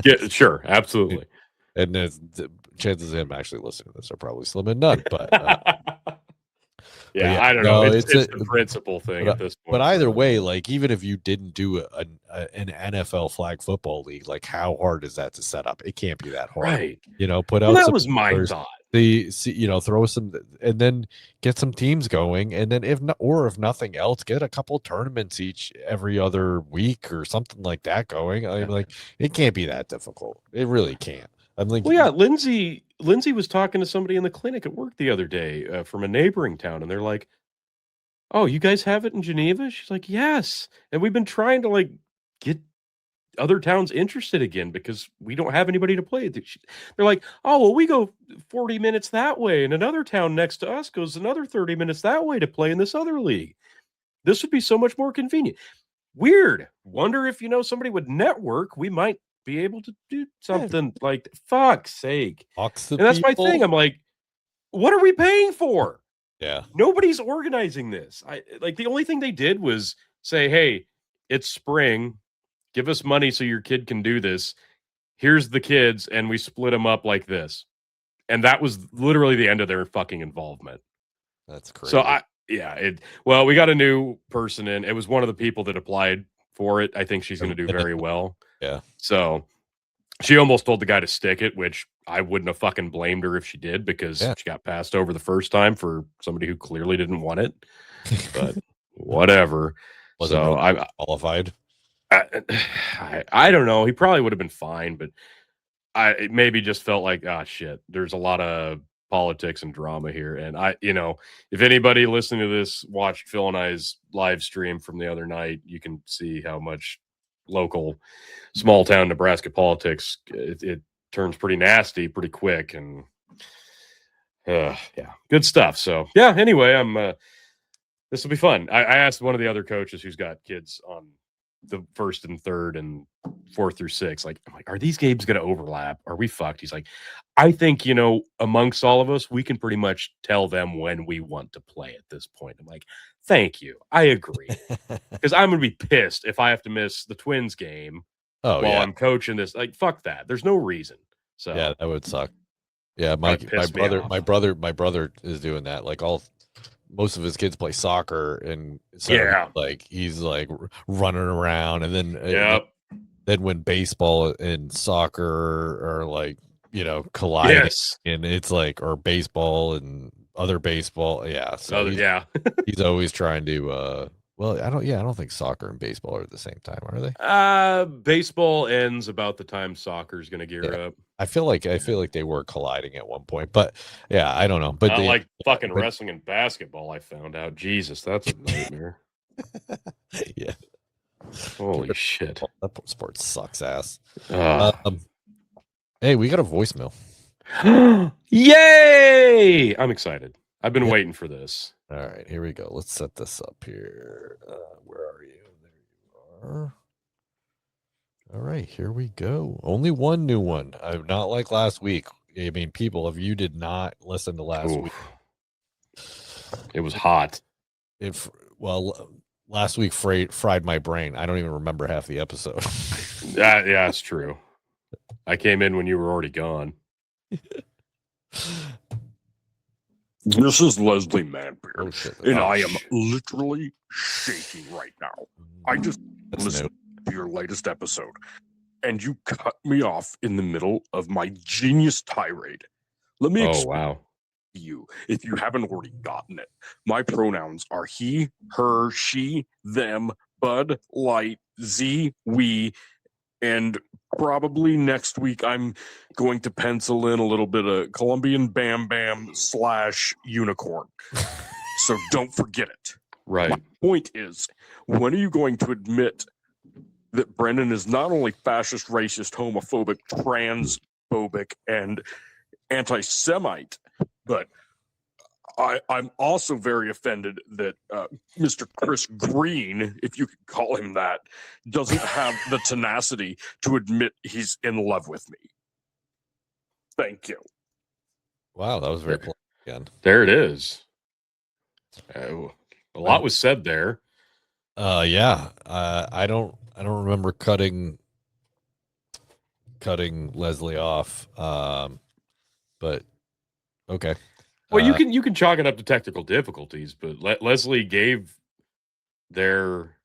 Yeah, sure. Absolutely. And the chances of him actually listening to this are probably slim and none, but yeah, I don't know. It's the principal thing at this point. But either way, like, even if you didn't do an NFL flag football league, like, how hard is that to set up? It can't be that hard, right? Put out. That was my thought. Throw some, and then get some teams going, and then if nothing else, get a couple tournaments every other week or something like that going. I'm like, it can't be that difficult. It really can't. I'm like, well, yeah, Lindsay was talking to somebody in the clinic at work the other day from a neighboring town, and they're like, "Oh, you guys have it in Geneva?" She's like, "Yes," and we've been trying to get other towns interested again because we don't have anybody to play. They're like, "Oh, well, we go 40 minutes that way, and another town next to us goes another 30 minutes that way to play in this other league. This would be so much more convenient." Weird. Wonder if somebody would network, we might be able to do something like, fuck's sake. And that's my thing. I'm like, what are we paying for? Yeah. Nobody's organizing this. The only thing they did was say, hey, it's spring. Give us money so your kid can do this. Here's the kids, and we split them up like this. And that was literally the end of their fucking involvement. That's crazy. So well, we got a new person in. It was one of the people that applied for it. I think she's going to do very well. Yeah. So she almost told the guy to stick it, which I wouldn't have fucking blamed her if she did, because she got passed over the first time for somebody who clearly didn't want it. But whatever. So I qualified. I don't know. He probably would have been fine, but it maybe just felt like, shit, there's a lot of politics and drama here. And if anybody listening to this watched Phil and I's live stream from the other night, you can see how much local small town Nebraska politics, it turns pretty nasty pretty quick, and yeah, good stuff. So yeah, anyway, this will be fun. I asked one of the other coaches who's got kids on the first and third and fourth through six, I'm like, are these games going to overlap? Are we fucked? He's like, I think, amongst all of us, we can pretty much tell them when we want to play at this point. I'm like, thank you. I agree. Because I'm going to be pissed if I have to miss the Twins game while I'm coaching this. Like, fuck that. There's no reason. So yeah, that would suck. Yeah, my brother is doing that. Like most of his kids play soccer, and so he's like running around, and then when baseball and soccer are like colliding, and it's like, or baseball and other baseball, so he's always trying to I don't think soccer and baseball are at the same time, are they? Baseball ends about the time soccer's going to gear up. I feel like they were colliding at one point, but I don't know. But not like fucking wrestling and basketball. I found out. Jesus, that's a nightmare. Yeah. Holy shit. That sport sucks ass. Hey, we got a voicemail. Yay! I'm excited. I've been waiting for this. All right, here we go. Let's set this up here. Where are you? There you are. All right, here we go. Only one new one. Not like last week. I mean, people, if you did not listen to last week, it was hot. Last week fried my brain. I don't even remember half the episode. Yeah, it's true. I came in when you were already gone. This is Leslie Manbeard, and I am literally shaking right now. I just listened to your latest episode, and you cut me off in the middle of my genius tirade. Let me explain to you, if you haven't already gotten it. My pronouns are he, her, she, them, bud, light, z, we, and probably next week I'm going to pencil in a little bit of Colombian Bam Bam / unicorn. So don't forget it. Right. My point is, when are you going to admit that Brendan is not only fascist, racist, homophobic, transphobic, and anti-Semite, but I'm also very offended that Mr. Chris Green, if you could call him that, doesn't have the tenacity to admit he's in love with me. Thank you. Wow, that was very polite again. There it is. A lot was said there. I don't remember cutting Leslie off. But okay. Well, you can chalk it up to technical difficulties, but Leslie gave their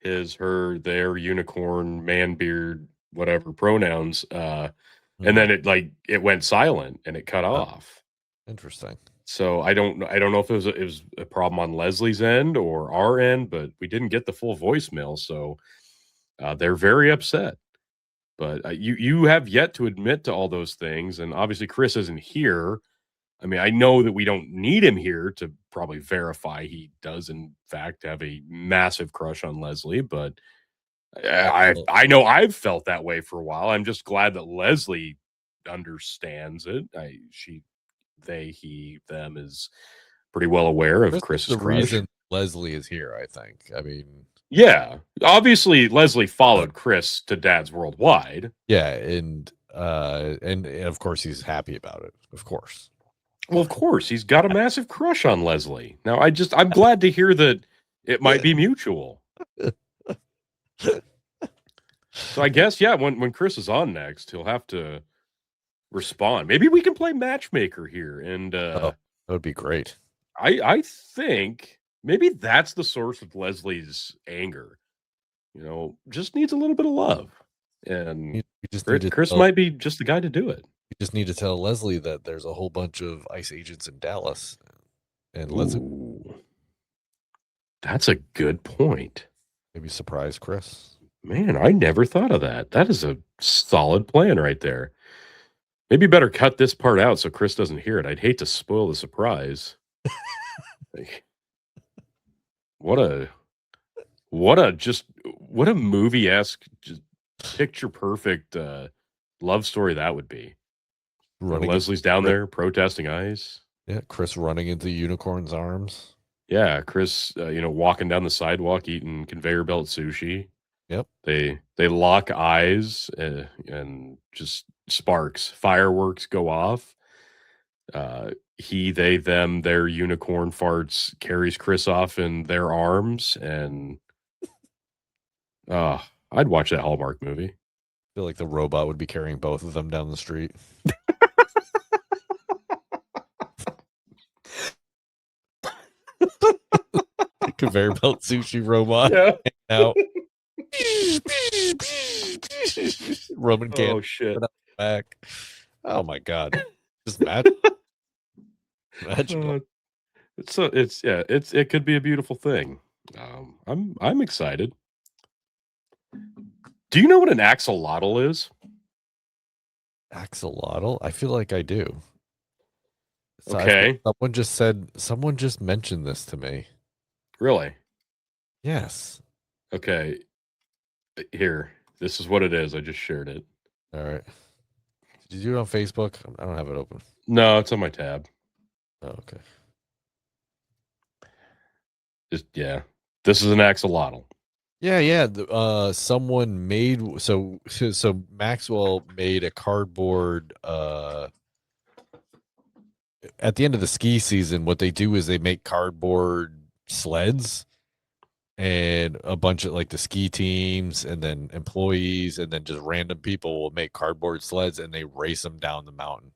unicorn, man beard, whatever pronouns, and then it went silent and it cut off. Interesting. So I don't know if it was a problem on Leslie's end or our end, but we didn't get the full voicemail, so they're very upset. But you have yet to admit to all those things, and obviously Chris isn't here. I mean, I know that we don't need him here to probably verify he does, in fact, have a massive crush on Leslie, but I know I've felt that way for a while. I'm just glad that Leslie understands it. They, he, them is pretty well aware of Chris's crush. Reason Leslie is here, I think. I mean, yeah, obviously Leslie followed Chris to Dad's Worldwide. Yeah, and of course he's happy about it. Of course. Well, of course, he's got a massive crush on Leslie. Now, I'm glad to hear that it might be mutual. So I guess, when Chris is on next, he'll have to respond. Maybe we can play matchmaker here, and that would be great. I think maybe that's the source of Leslie's anger. Just needs a little bit of love, and Chris might be just the guy to do it. You just need to tell Leslie that there's a whole bunch of ICE agents in Dallas, and that's a good point. Maybe surprise Chris. Man, I never thought of that. That is a solid plan right there. Maybe better cut this part out so Chris doesn't hear it. I'd hate to spoil the surprise. What What a movie-esque, just picture perfect love story that would be. Leslie's down there protesting ICE. Yeah, Chris running into Unicorn's arms. Yeah, Chris, walking down the sidewalk eating conveyor belt sushi. Yep. They lock eyes and just sparks, fireworks go off. He, they, them, their unicorn farts carries Chris off in their arms, and I'd watch that Hallmark movie. I feel like the robot would be carrying both of them down the street. Conveyor belt sushi robot. Yeah. Out. Roman can. Oh shit. Back. Oh my god. Just magical. It could be a beautiful thing. I'm excited. Do you know what an axolotl is? Axolotl? I feel like I do. So okay. Someone just mentioned this to me. Really? Yes. Okay. Here. This is what it is. I just shared it. All right. Did you do it on Facebook? I don't have it open. No, it's on my tab. Oh, okay. Yeah. This is an axolotl. Yeah. Someone made so Maxwell made a cardboard at the end of the ski season. What they do is they make cardboard sleds, and a bunch of like the ski teams and then employees and then just random people will make cardboard sleds and they race them down the mountain.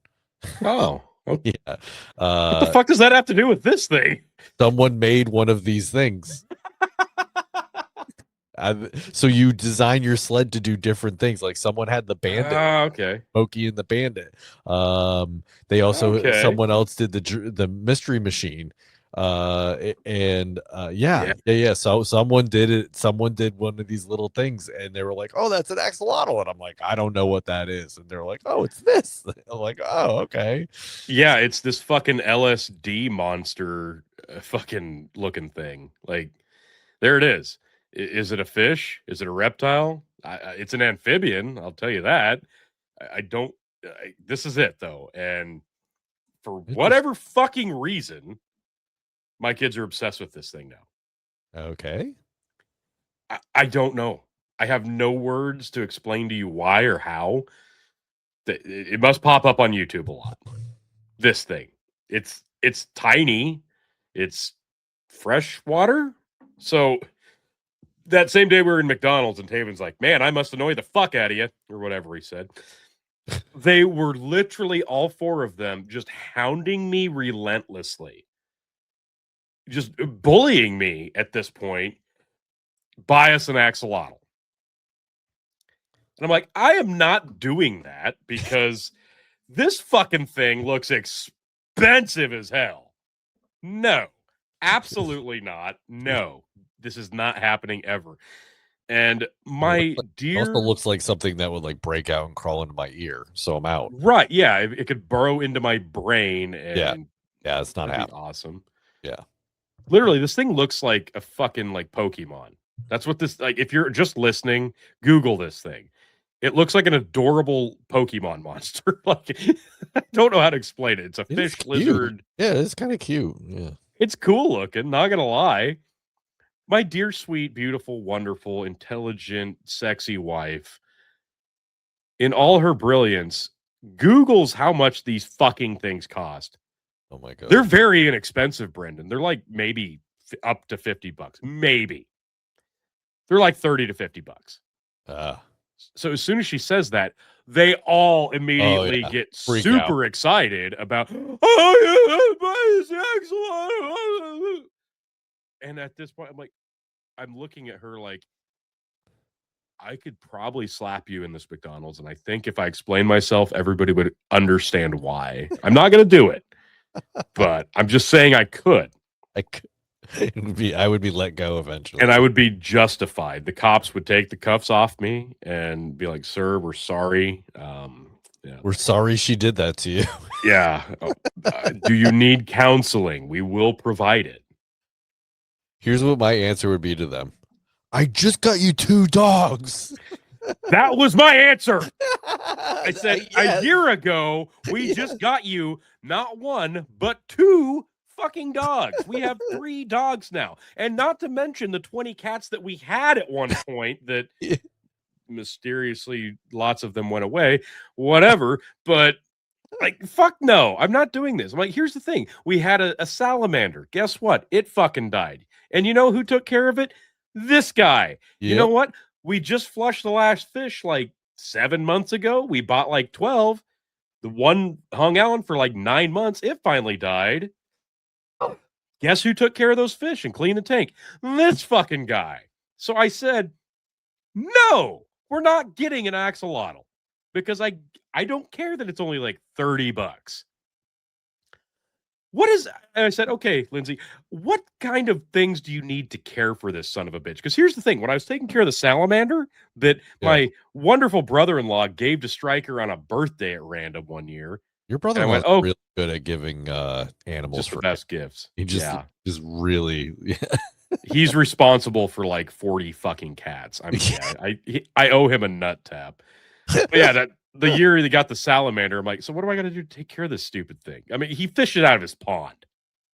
Oh. Okay. Yeah. What the fuck does that have to do with this thing? Someone made one of these things. So you design your sled to do different things. Like someone had the bandit. Okay. Smokey and the bandit. They also someone else did the mystery machine. So someone did it. Someone did one of these little things, and they were like, "Oh, that's an axolotl," and I'm like, "I don't know what that is," and they're like, "Oh, it's this." I'm like, "Oh, okay." Yeah, it's this fucking LSD monster, fucking looking thing. Like, there it is. Is it a fish? Is it a reptile? It's an amphibian. I'll tell you that. I don't. This is it though, and for whatever fucking reason, my kids are obsessed with this thing now. Okay. I don't know. I have no words to explain to you why or how. It must pop up on YouTube a lot. This thing. It's tiny. It's freshwater. So that same day we were in McDonald's and Taven's like, "Man, I must annoy the fuck out of you," or whatever he said. They were literally all four of them just hounding me relentlessly. Just bullying me at this point. Buy us an axolotl. And I'm like, I am not doing that because this fucking thing looks expensive as hell. No, absolutely not. No, this is not happening ever. And my dear, also looks like something that would like break out and crawl into my ear, so I'm out. Right? Yeah, it could burrow into my brain. And yeah, it's not happening. Awesome. Yeah, literally, this thing looks like a fucking like Pokemon. That's what this like. If you're just listening, Google this thing. It looks like an adorable Pokemon monster. Like, I don't know how to explain it. It's a fish lizard. Yeah, it's kind of cute. Yeah, it's cool looking. Not gonna lie. My dear, sweet, beautiful, wonderful, intelligent, sexy wife, in all her brilliance, Googles how much these fucking things cost. Oh my god, they're very inexpensive, Brendan. They're like maybe up to $50. Maybe they're like $30 to $50. So as soon as she says that, they all immediately get super excited about, and at this point, I'm looking at her like, I could probably slap you in this McDonald's, and I think if I explain myself, everybody would understand why. I'm not going to do it, but I'm just saying I could. I would be let go eventually, and I would be justified. The cops would take the cuffs off me and be like, "Sir, we're sorry. We're sorry she did that to you." Yeah. Do you need counseling? We will provide it. Here's what my answer would be to them. I just got you 2 dogs. That was my answer. I said Yes. a year ago, we just got you not 1, but 2 fucking dogs. We have 3 dogs now. And not to mention the 20 cats that we had at one point that mysteriously lots of them went away, whatever. But like, fuck no, I'm not doing this. I'm like, here's the thing. We had a salamander. Guess what? It fucking died. And you know who took care of it? This guy. You know what? We just flushed the last fish like 7 months ago. We bought like 12. The one hung out for like 9 months. It finally died. Guess who took care of those fish and cleaned the tank? This fucking guy. So I said, no, we're not getting an axolotl because I don't care that it's only like $30. And I said, okay, Lindsay, what kind of things do you need to care for this son of a bitch? Because here's the thing. When I was taking care of the salamander that my wonderful brother-in-law gave to Stryker on a birthday at random one year. Your brother-in-law is really good at giving animals just the best gifts. He just really he's responsible for like 40 fucking cats. I mean, I owe him a nut tap. But yeah, the year he got the salamander, I'm like, so what do I got to do to take care of this stupid thing? I mean, he fished it out of his pond,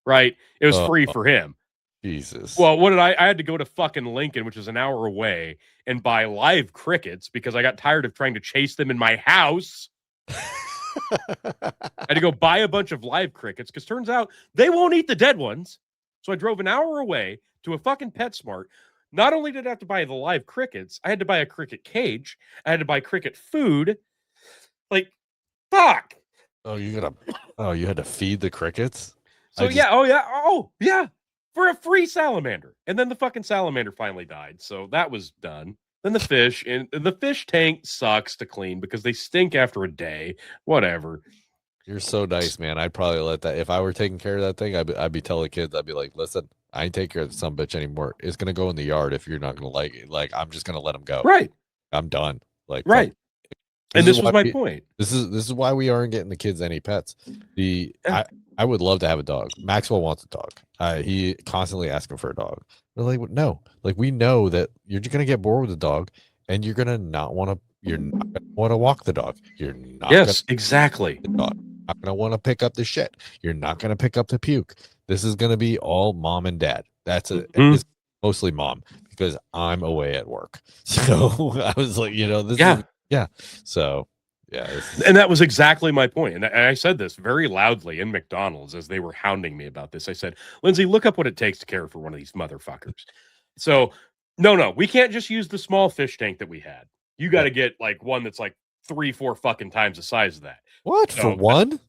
right? It was free for him. Jesus. Well, what did I had to go to fucking Lincoln, which is an hour away, and buy live crickets because I got tired of trying to chase them in my house. I had to go buy a bunch of live crickets because turns out they won't eat the dead ones. So I drove an hour away to a fucking PetSmart. Not only did I have to buy the live crickets, I had to buy a cricket cage. I had to buy cricket food. Like, fuck. You had to feed the crickets? So for a free salamander. And then the fucking salamander finally died. So that was done. Then the fish, and the fish tank sucks to clean because they stink after a day. Whatever. You're so nice, man. I'd probably let that. If I were taking care of that thing, I'd be telling kids, I'd be like, listen, I ain't taking care of the son bitch anymore. It's gonna go in the yard if you're not gonna like it. Like, I'm just gonna let him go. Right. I'm done. Like, right. And this was my point. This is why we aren't getting the kids any pets. I would love to have a dog. Maxwell wants a dog. He constantly asking for a dog. We're like, no. Like, we know that you're just gonna get bored with the dog, and you're not gonna want to walk the dog. You're not. Yes, exactly. The dog. Not gonna want to pick up the shit. You're not gonna pick up the puke. This is gonna be all mom and dad. That's it. It's mostly mom because I'm away at work. So I was like, So and that was exactly my point. And I said this very loudly in McDonald's as they were hounding me about this. I said, Lindsay, look up what it takes to care for one of these motherfuckers. So no, we can't just use the small fish tank that we had. You got to get like one that's like 3-4 fucking times the size of that. What, for one?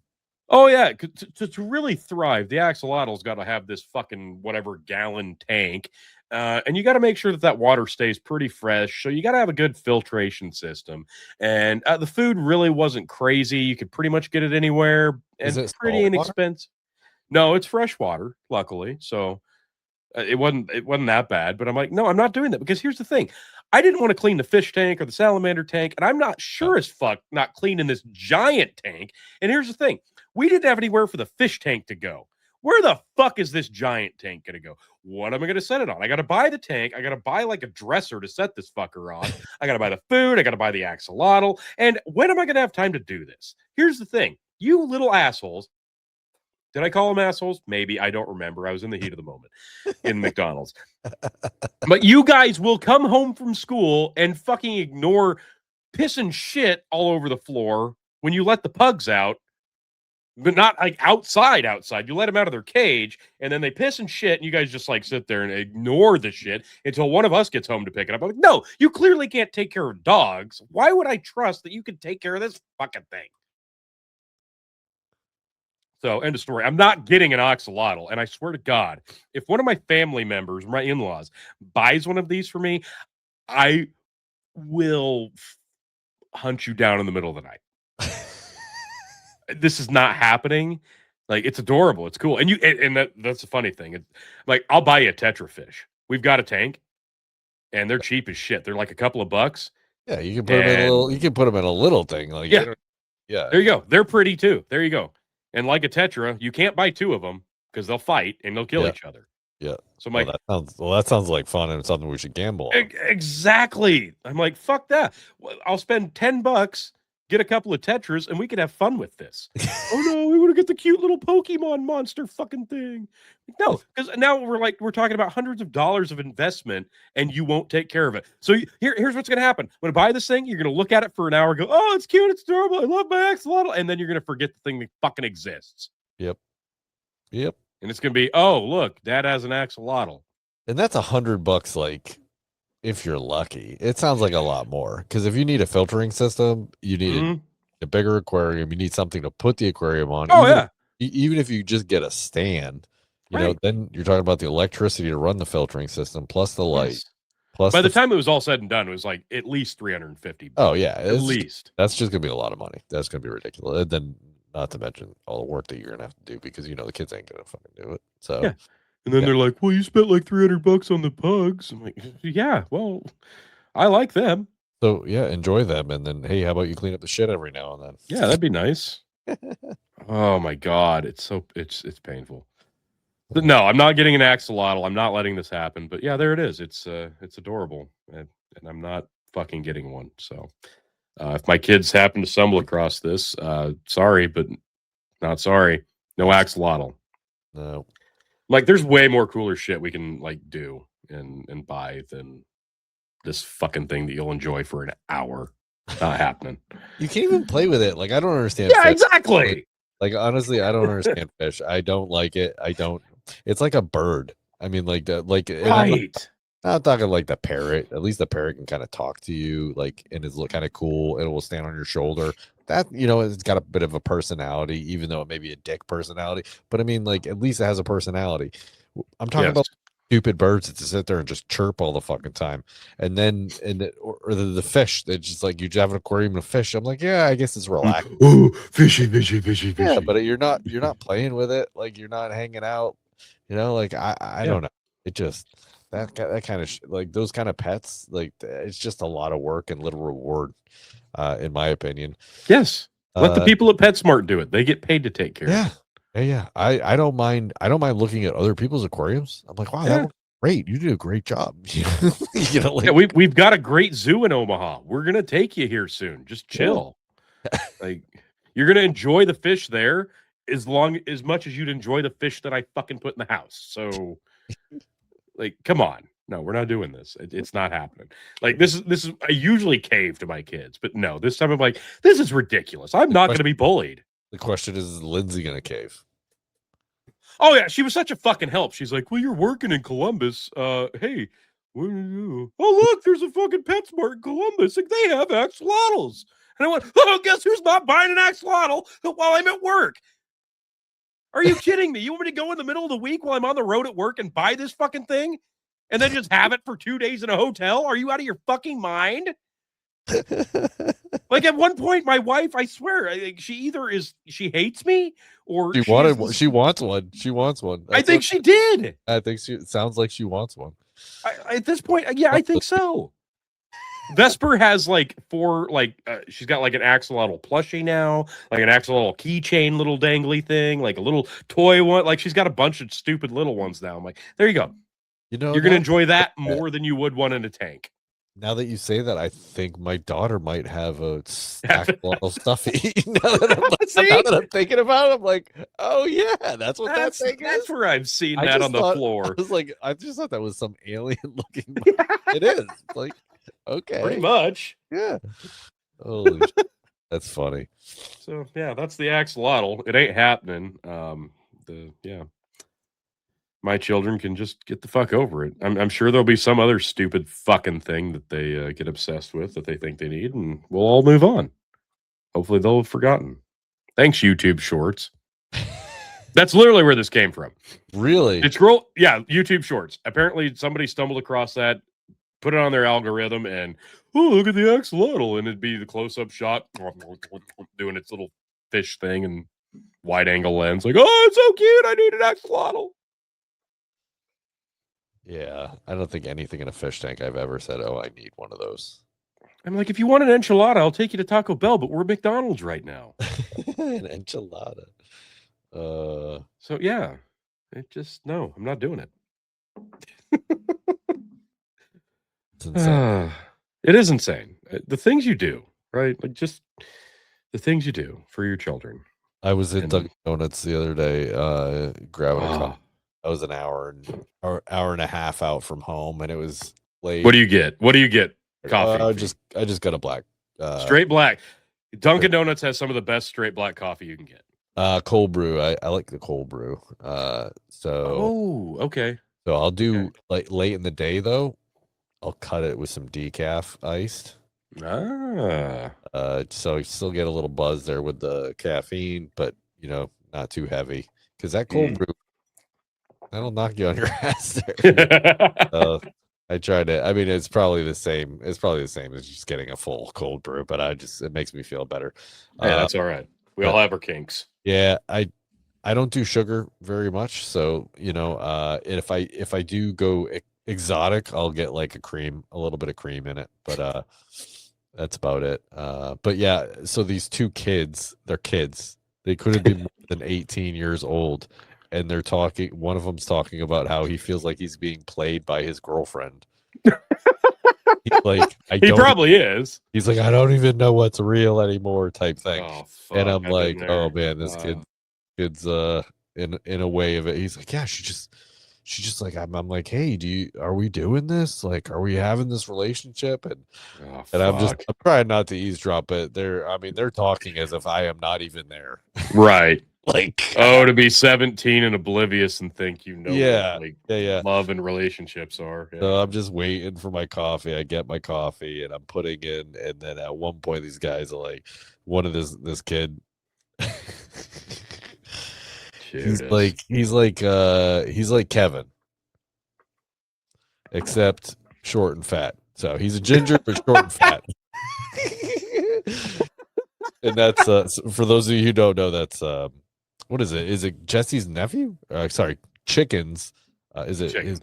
Oh yeah, to really thrive, the axolotl's got to have this fucking whatever gallon tank, and you got to make sure that water stays pretty fresh. So you got to have a good filtration system, and the food really wasn't crazy. You could pretty much get it anywhere, and it's pretty inexpensive. No, it's fresh water, luckily. So it wasn't that bad. But I'm like, no, I'm not doing that because here's the thing. I didn't want to clean the fish tank or the salamander tank, and I'm not sure as fuck not cleaning this giant tank. And here's the thing. We didn't have anywhere for the fish tank to go. Where the fuck is this giant tank going to go? What am I going to set it on? I got to buy the tank. I got to buy like a dresser to set this fucker on. I got to buy the food. I got to buy the axolotl. And when am I going to have time to do this? Here's the thing. You little assholes. Did I call them assholes? Maybe. I don't remember. I was in the heat of the moment in McDonald's. But you guys will come home from school and fucking ignore piss and shit all over the floor when you let the pugs out, but not like outside. You let them out of their cage, and then they piss and shit, and you guys just like sit there and ignore the shit until one of us gets home to pick it up. I'm like, no, you clearly can't take care of dogs. Why would I trust that you can take care of this fucking thing? So, end of story. I'm not getting an axolotl, and I swear to God, if one of my family members, my in-laws, buys one of these for me, I will hunt you down in the middle of the night. This is not happening. Like, it's adorable. It's cool. And that's the funny thing. It's like, I'll buy you a Tetra fish. We've got a tank, and they're cheap as shit. They're like a couple of bucks. Yeah, you can put them in a little. You can put them in a little thing. Like, yeah. There you go. They're pretty too. There you go. And like a Tetra, you can't buy 2 of them because they'll fight and they'll kill each other. Yeah. So my that sounds like fun and something we should gamble on. Exactly. I'm like, fuck that. I'll spend $10, get a couple of Tetras, and we could have fun with this. Oh no, we want to get the cute little Pokemon monster fucking thing. No, because now we're talking about hundreds of dollars of investment, and you won't take care of it. So here's what's gonna happen. When I buy this thing, you're gonna look at it for an hour, go, oh, it's cute, it's adorable, I love my axolotl, and then you're gonna forget the thing that fucking exists. Yep. And it's gonna be, oh look, Dad has an axolotl. And that's $100, like, if you're lucky. It sounds like a lot more, because if you need a filtering system, you need a bigger aquarium. You need something to put the aquarium on. Oh, Even if you just get a stand, you know, then you're talking about the electricity to run the filtering system, plus the light. Yes. Plus, by the time it was all said and done, it was like at least $350. Oh yeah, at least. That's just gonna be a lot of money. That's gonna be ridiculous. And then, not to mention all the work that you're gonna have to do, because you know the kids ain't gonna fucking do it. So yeah. And then they're like, "Well, you spent like $300 on the pugs." I'm like, "Yeah, well, I like them." So yeah, enjoy them, and then hey, how about you clean up the shit every now and then? Yeah, that'd be nice. Oh my god, it's painful. But no, I'm not getting an axolotl. I'm not letting this happen. But yeah, there it is. It's adorable, and I'm not fucking getting one. So if my kids happen to stumble across this, sorry, but not sorry. No axolotl. No. Like, there's way more cooler shit we can like do and buy than this fucking thing that you'll enjoy for an hour. Not happening. You can't even play with it. Like, I don't understand. Yeah, fish. exactly. Like honestly, I don't understand fish. I don't like it. I don't. It's like a bird. I mean, like right. I'm talking like the parrot. At least the parrot can kind of talk to you, like, and is kind of cool. It will stand on your shoulder. That, you know, it's got a bit of a personality, even though it may be a dick personality. But I mean, like, at least it has a personality. I'm talking about stupid birds that just sit there and just chirp all the fucking time. And then, or the fish that just like, you just have an aquarium of fish. I'm like, yeah, I guess it's relaxing. Oh, fishy, fishy, fishy, fishy. Yeah, but you're not playing with it. Like, you're not hanging out. You know, like I don't know. It just that kind of like those kind of pets, like it's just a lot of work and little reward, in my opinion. Yes, let the people at PetSmart do it. They get paid to take care. of it. Yeah. I don't mind. I don't mind looking at other people's aquariums. I'm like, wow, that looks great. You did a great job. You know, like, yeah, we've got a great zoo in Omaha. We're gonna take you here soon. Just chill. Like, you're gonna enjoy the fish there as much as you'd enjoy the fish that I fucking put in the house. So, like, come on. No, we're not doing this. It's not happening. Like, this is. I usually cave to my kids, but no, this time I'm like, this is ridiculous. I'm not going to be bullied. The question is Lindsay going to cave? Oh yeah, she was such a fucking help. She's like, well, you're working in Columbus. Hey, what do you do? Oh look, there's a fucking PetSmart in Columbus. Like, they have axolotls. And I went, oh, guess who's not buying an axolotl while I'm at work? Are you kidding me? You want me to go in the middle of the week while I'm on the road at work and buy this fucking thing? And then just have it for 2 days in a hotel? Are you out of your fucking mind? Like, at one point, my wife, I swear, she hates me or she wants one. She wants one. I think she did. I think it sounds like she wants one. At this point, yeah, I think so. Vesper has like 4, she's got like an axolotl plushie now, like an axolotl keychain little dangly thing, like a little toy one. Like, she's got a bunch of stupid little ones now. I'm like, there you go. You know, you're going to enjoy that more than you would one in a tank. Now that you say that, I think my daughter might have a axolotl stuffy. now that I'm thinking about it, I'm like, oh yeah, that's what that thing is. That's where I've seen that on the floor. I was like, I just thought that was some alien looking. It is like, okay, pretty much. Yeah. Holy shit. That's funny. So yeah, that's the axolotl. It ain't happening. My children can just get the fuck over it. I'm sure there'll be some other stupid fucking thing that they get obsessed with that they think they need, and we'll all move on. Hopefully they'll have forgotten. Thanks, YouTube Shorts. That's literally where this came from. Really? YouTube Shorts. Apparently somebody stumbled across that, put it on their algorithm, and look at the axolotl, and it'd be the close-up shot doing its little fish thing and wide-angle lens, like, oh, it's so cute, I need an axolotl. Yeah, I don't think anything in a fish tank I've ever said, oh, I need one of those. I'm like, if you want an enchilada, I'll take you to Taco Bell, but we're at McDonald's right now. An enchilada. So yeah, I'm not doing it. It's insane. It is insane. The things you do, right? Like just the things you do for your children. I was in Dunkin' Donuts the other day, grabbing a cup. I was an hour and a half out from home, and it was late. What do you get? Coffee. I just got a black, straight black. Dunkin' Donuts has some of the best straight black coffee you can get. Cold brew. I like the cold brew. Okay. So I'll do like late in the day though. I'll cut it with some decaf iced. So you still get a little buzz there with the caffeine, but not too heavy because that cold brew, that'll knock you on your ass there. I tried it. I mean, it's probably the same. It's probably the same as just getting a full cold brew, but it makes me feel better. Yeah, that's all right. We all have our kinks. Yeah, I don't do sugar very much, so if I do go exotic, I'll get like a little bit of cream in it, but that's about it. But yeah, so these two kids, they're kids. They couldn't be more than 18 years old, and they're talking. One of them's talking about how he feels like he's being played by his girlfriend. He's like, he probably is. He's like, I don't even know what's real anymore, type thing. Oh, fuck, and I'm like, oh man, this kid's in a way of it. He's like, yeah, she's just like, I'm like, hey, are we doing this? Like, are we having this relationship? And I'm trying not to eardrap, but they're talking as if I am not even there. Right. Like, to be 17 and oblivious and think what love and relationships are. Yeah. So I'm just waiting for my coffee. I get my coffee and I'm putting in, and then at one point these guys are like, one of this kid he's like Kevin, except short and fat. So he's a ginger but short and fat. And that's for those of you who don't know, that's what is it? Is it Jesse's nephew? Sorry, Chicken's. Is it Chickens.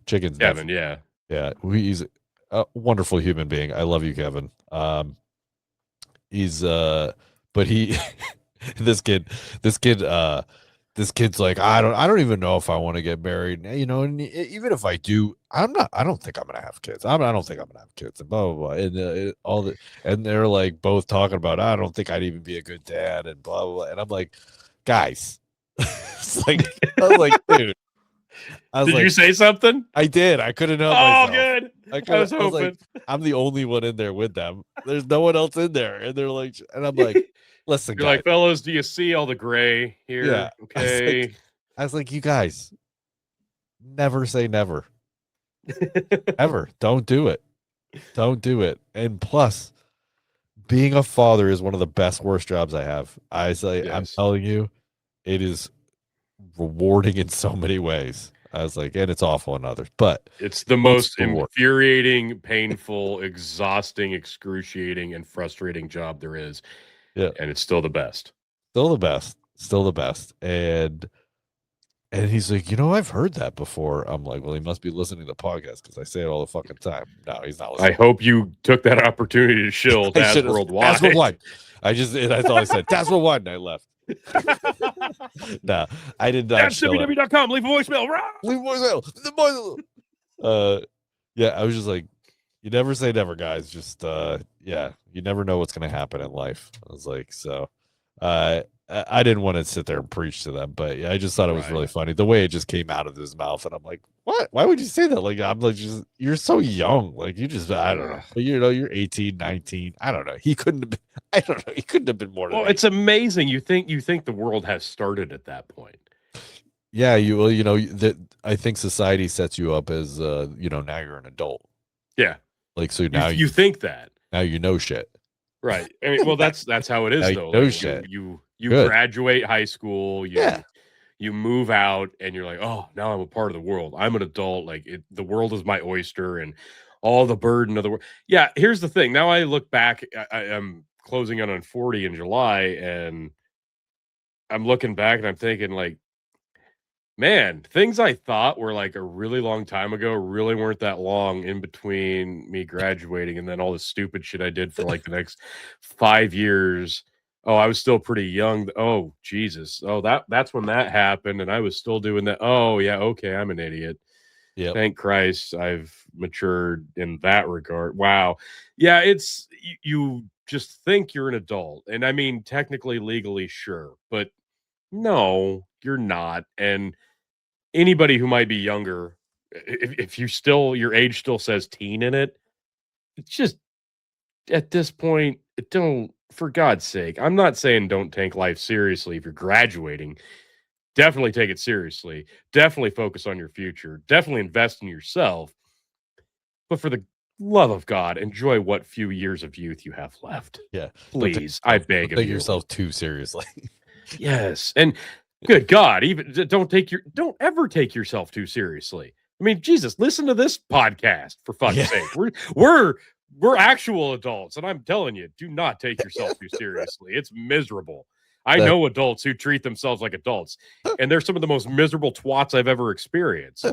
Chicken's Kevin? nephew. Yeah. He's a wonderful human being. I love you, Kevin. He's but he this kid's like, I don't even know if I want to get married, and even if I do, I don't think I'm gonna have kids. I don't think I'm gonna have kids, and blah blah blah, and they're like both talking about, I don't think I'd even be a good dad, and blah blah blah. And I'm like, guys, it's like, I was like, dude, did you say something? I did. I couldn't help myself. Good. I was hoping. Like, I'm the only one in there with them. There's no one else in there, and they're like, and I'm like, listen, you're guys. Like, fellas, do you see all the gray here? Yeah. Okay. I was like, you guys, never say never. Ever. Don't do it. Don't do it. And plus, being a father is one of the best, worst jobs I have. I say, yes. I'm telling you, it is rewarding in so many ways. I was like, and it's awful in others, but it's the most infuriating, painful, exhausting, excruciating, and frustrating job there is. Yeah. And it's still the best. Still the best. Still the best. And he's like, I've heard that before. I'm like, well, he must be listening to the podcast because I say it all the fucking time. No, he's not listening. I hope you took that opportunity to shill Dad's Worldwide. That's Worldwide. That's all I said. That's Worldwide, and I left. No, I did not. That's www.com. Leave a voicemail. Leave a voicemail. Yeah, I was just like, you never say never, guys. Just you never know what's going to happen in life. I was like, so I didn't want to sit there and preach to them, but I just thought it was really funny the way it just came out of his mouth, and I'm like, what? Why would you say that? Like, I'm like, you're so young. Like, I don't know. But, you're 18, 19. I don't know. He couldn't have been. I don't know. He couldn't have been more. Well, it's amazing. You think the world has started at that point. Yeah, that I think society sets you up as now you're an adult. Yeah. Like, so now you think that now you know shit. Right. I mean, well, that's how it is, though. You know shit. You graduate high school, you move out, and you're like, oh, now I'm a part of the world. I'm an adult. Like, the world is my oyster, and all the burden of the world. Yeah, here's the thing. Now I look back, I'm closing in on 40 in July, and I'm looking back, and I'm thinking, like, man, things I thought were like a really long time ago really weren't that long in between me graduating and then all the stupid shit I did for like the next 5 years Oh, I was still pretty young. Oh, Jesus. Oh, that's when that happened, and I was still doing that. Oh, yeah, okay, I'm an idiot. Yeah. Thank Christ I've matured in that regard. Wow. Yeah, it's you just think you're an adult. And I mean, technically, legally, sure, but no, you're not. And anybody who might be younger, if you still your age still says teen in it, it's just at this point, don't, for God's sake. I'm not saying don't take life seriously if you're graduating. Definitely take it seriously. Definitely focus on your future. Definitely invest in yourself. But for the love of God, enjoy what few years of youth you have left. Yeah. Please, I beg of you. Take yourself too seriously. Yes. And good God, even don't ever take yourself too seriously. I mean, Jesus, listen to this podcast for fuck's sake. We're actual adults, and I'm telling you, do not take yourself too seriously. It's miserable. I know adults who treat themselves like adults, and they're some of the most miserable twats I've ever experienced.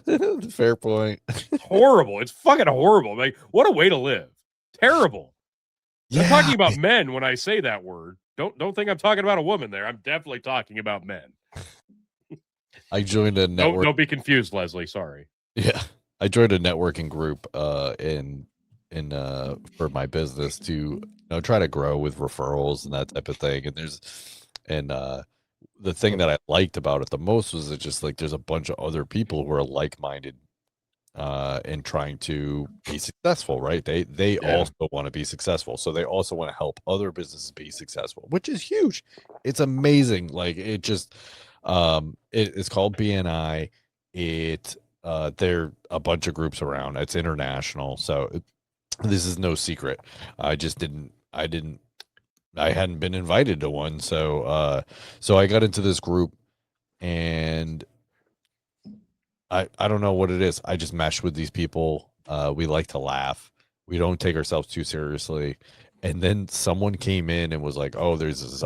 Fair point. Horrible. It's fucking horrible. Like, what a way to live. Terrible. Yeah. I'm talking about men when I say that word. Don't think I'm talking about a woman there. I'm definitely talking about men. I joined a network. Don't be confused, Leslie. Sorry. Yeah. I joined a networking group in for my business to try to grow with referrals and that type of thing. And the thing that I liked about it the most was it just like there's a bunch of other people who are like-minded and trying to be successful, right? They also want to be successful, so they also want to help other businesses be successful, which is huge. It's amazing. Like it just it's called BNI. There a bunch of groups around. It's international, so this is no secret. I hadn't been invited to one, so I got into this group, and I don't know what it is. I just mesh with these people. We like to laugh. We don't take ourselves too seriously. And then someone came in and was like, "Oh, there's these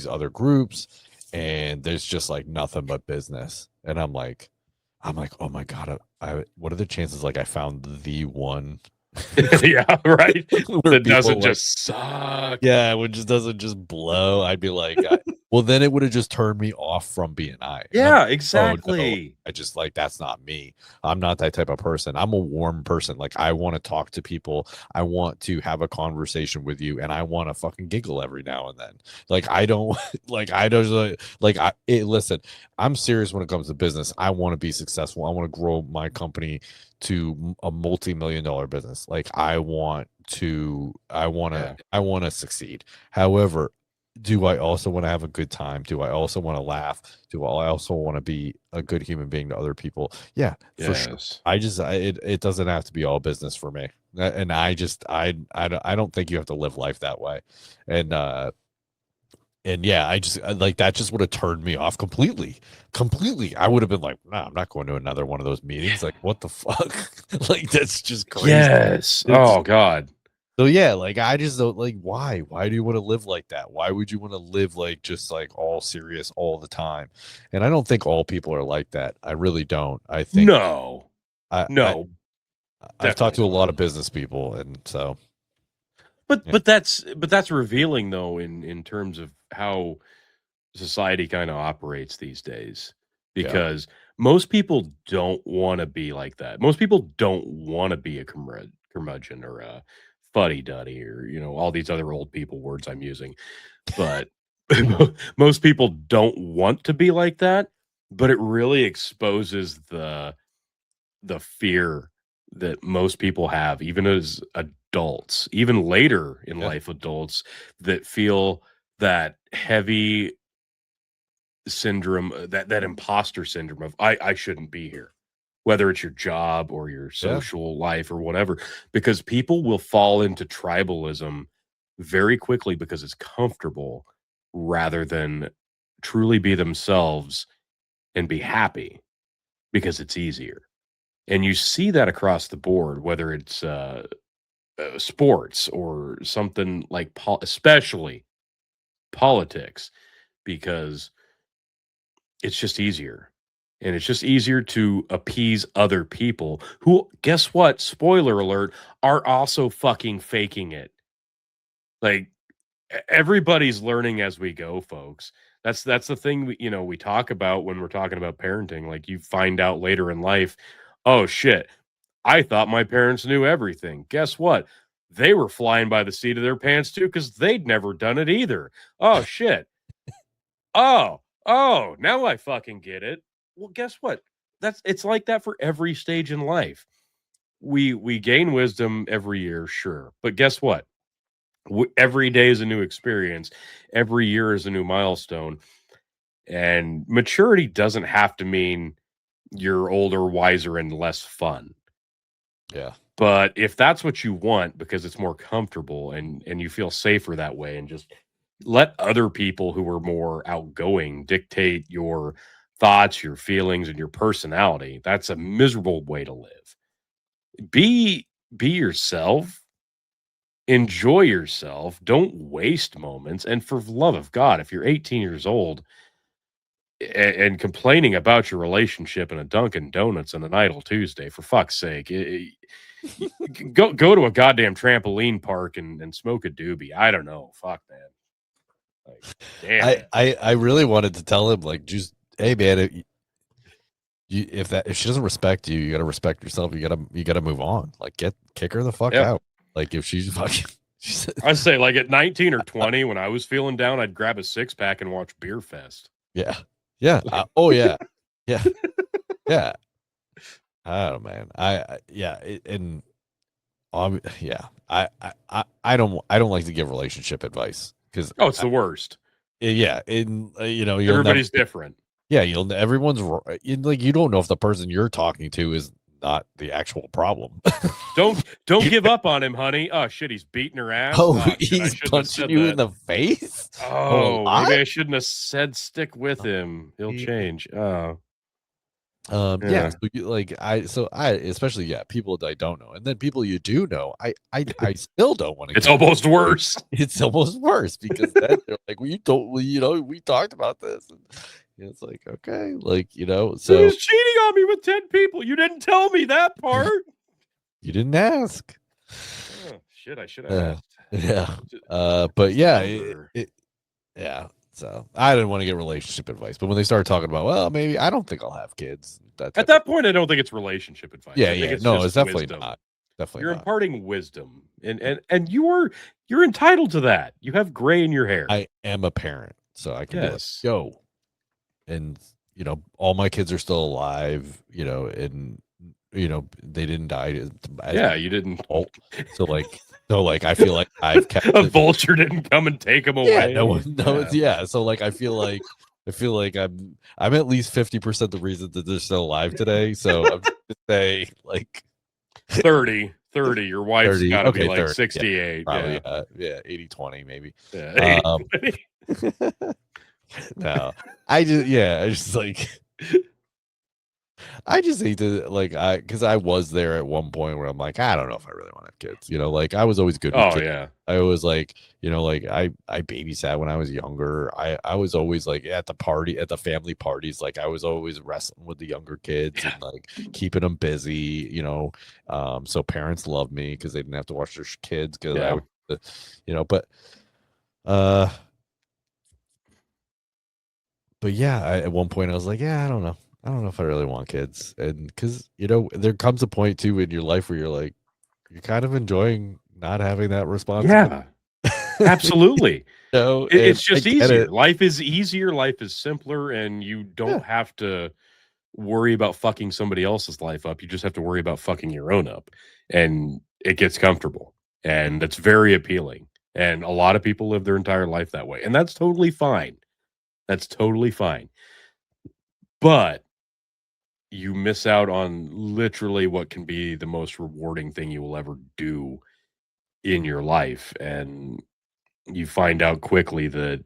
other groups, and there's just like nothing but business." And I'm like, "Oh my God, what are the chances like I found the one?" Yeah, right. That doesn't like, just suck. Yeah, it just doesn't just blow. I'd be like, well, then it would have just turned me off from BNI. Yeah, Like, exactly. oh, no. I just like that's not me. I'm not that type of person. I'm a warm person. Like I want to talk to people. I want to have a conversation with you, and I want to fucking giggle every now and then. Like I don't listen. I'm serious when it comes to business. I want to be successful. I want to grow my company to a multi-million-dollar business. Like I want to succeed. However, do I also want to have a good time? Do I also want to laugh? Do I also want to be a good human being to other people? Yeah, for sure. It doesn't have to be all business for me. And I don't think you have to live life that way. And yeah, like that just would have turned me off completely. I would have been like, nah, I'm not going to another one of those meetings. Like, what the fuck? Like, that's just crazy. Yes. Oh God. So yeah, like I just don't like why? Why do you want to live like that? Why would you want to live like just like all serious all the time? And I don't think all people are like that. I really don't. I think I've talked to a lot of business people, and so but that's revealing though in terms of how society kind of operates these days, because most people don't want to be like that. Most people don't want to be a curmudgeon or a fuddy-duddy or all these other old people words I'm using. But most people don't want to be like that, but it really exposes the fear that most people have, even as adults, even later in life adults, that feel that heavy syndrome, that imposter syndrome of I shouldn't be here, whether it's your job or your social life or whatever, because people will fall into tribalism very quickly because it's comfortable rather than truly be themselves and be happy because it's easier. And you see that across the board, whether it's sports or something like especially politics, because it's just easier. And it's just easier to appease other people who, guess what? Spoiler alert, are also fucking faking it. Like, everybody's learning as we go, folks. That's the thing we talk about when we're talking about parenting. Like, you find out later in life, oh shit, I thought my parents knew everything. Guess what? They were flying by the seat of their pants too, because they'd never done it either. Oh shit. Oh, now I fucking get it. Well, guess what? It's like that for every stage in life. We gain wisdom every year, sure. But guess what? Every day is a new experience. Every year is a new milestone. And maturity doesn't have to mean you're older, wiser, and less fun. Yeah. But if that's what you want because it's more comfortable and you feel safer that way, and just let other people who are more outgoing dictate your thoughts, your feelings, and your personality, that's a miserable way to live. Be yourself. Enjoy yourself. Don't waste moments. And for the love of God, if you're 18 years old and complaining about your relationship in a Dunkin' Donuts on an Idle Tuesday, for fuck's sake, go to a goddamn trampoline park and smoke a doobie. I don't know. Fuck, man. Like, damn. I really wanted to tell him, like, just, hey man, if she doesn't respect you, you gotta respect yourself. You gotta move on. Like, kick her the fuck out. Like, if she's fucking, I'd say, like, at 19 or 20, when I was feeling down, I'd grab a 6-pack and watch Beer Fest. Yeah. Oh yeah. Yeah. Yeah. I don't know, man. I don't like to give relationship advice because it's the worst. Yeah, and everybody's different. Yeah, everyone's like, you don't know if the person you're talking to is not the actual problem. Don't give up on him, honey. Oh shit, he's beating her ass. He's punching you in the face. Oh, maybe I shouldn't have said stick with him. He'll change. Oh. Yeah. So I especially people that I don't know, and then people you do know, I still don't want to. It's almost worse. It's almost worse because then they're like, well, we talked about this. And it's like, okay, like, so he was cheating on me with 10 people. You didn't tell me that part. You didn't ask. Oh, shit, I should have asked. Yeah. But yeah. So I didn't want to get relationship advice, but when they started talking about, well, maybe I don't think I'll have kids. At that point, I don't think it's relationship advice. Yeah. It's definitely wisdom. Not. Definitely, you're imparting wisdom, and you're entitled to that. You have gray in your hair. I am a parent, so I can go. And all my kids are still alive. And they didn't die. Yeah, you didn't. So I feel like I've kept a vulture didn't come and take them away. Yeah, So like I feel like I'm at least 50% the reason that they're still alive today. So I'm just gonna say like 30. Your wife's got to be like 30, 68. Yeah, 80-20 maybe. Yeah, no, I just like. I just hate to because I was there at one point where I'm like, I don't know if I really want to have kids. Like I was always good with kids. Yeah. I was like, I babysat when I was younger. I was always like at the family parties, like I was always wrestling with the younger kids and like keeping them busy, so parents loved me because they didn't have to watch their kids because I would, but yeah, at one point I was like, I don't know if I really want kids. And because, there comes a point too in your life where you're like, you're kind of enjoying not having that responsibility. Yeah, absolutely. It's just easier. Life is easier. Life is simpler. And you don't have to worry about fucking somebody else's life up. You just have to worry about fucking your own up. And it gets comfortable. And that's very appealing. And a lot of people live their entire life that way. And that's totally fine. But you miss out on literally what can be the most rewarding thing you will ever do in your life. And you find out quickly that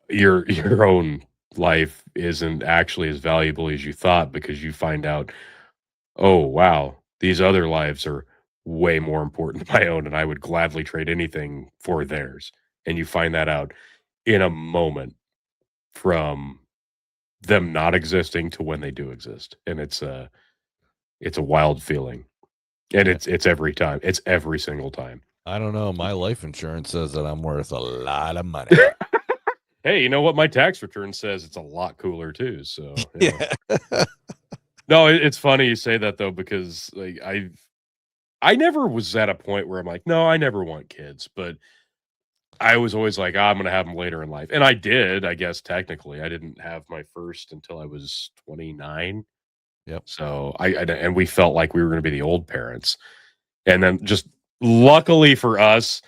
your own life isn't actually as valuable as you thought, because you find out, oh, wow, these other lives are way more important than my own, and I would gladly trade anything for theirs. And you find that out in a moment from them not existing to when they do exist. And it's a wild feeling. And it's every time. It's every single time. I don't know. My life insurance says that I'm worth a lot of money. Hey, you know what? My tax return says it's a lot cooler too. So Yeah. No, it's funny you say that though, because like I never was at a point where I'm like, no, I never want kids, but I was always like, I'm going to have them later in life. And I did, I guess, technically. I didn't have my first until I was 29. Yep. So and we felt like we were going to be the old parents. And then just luckily for us,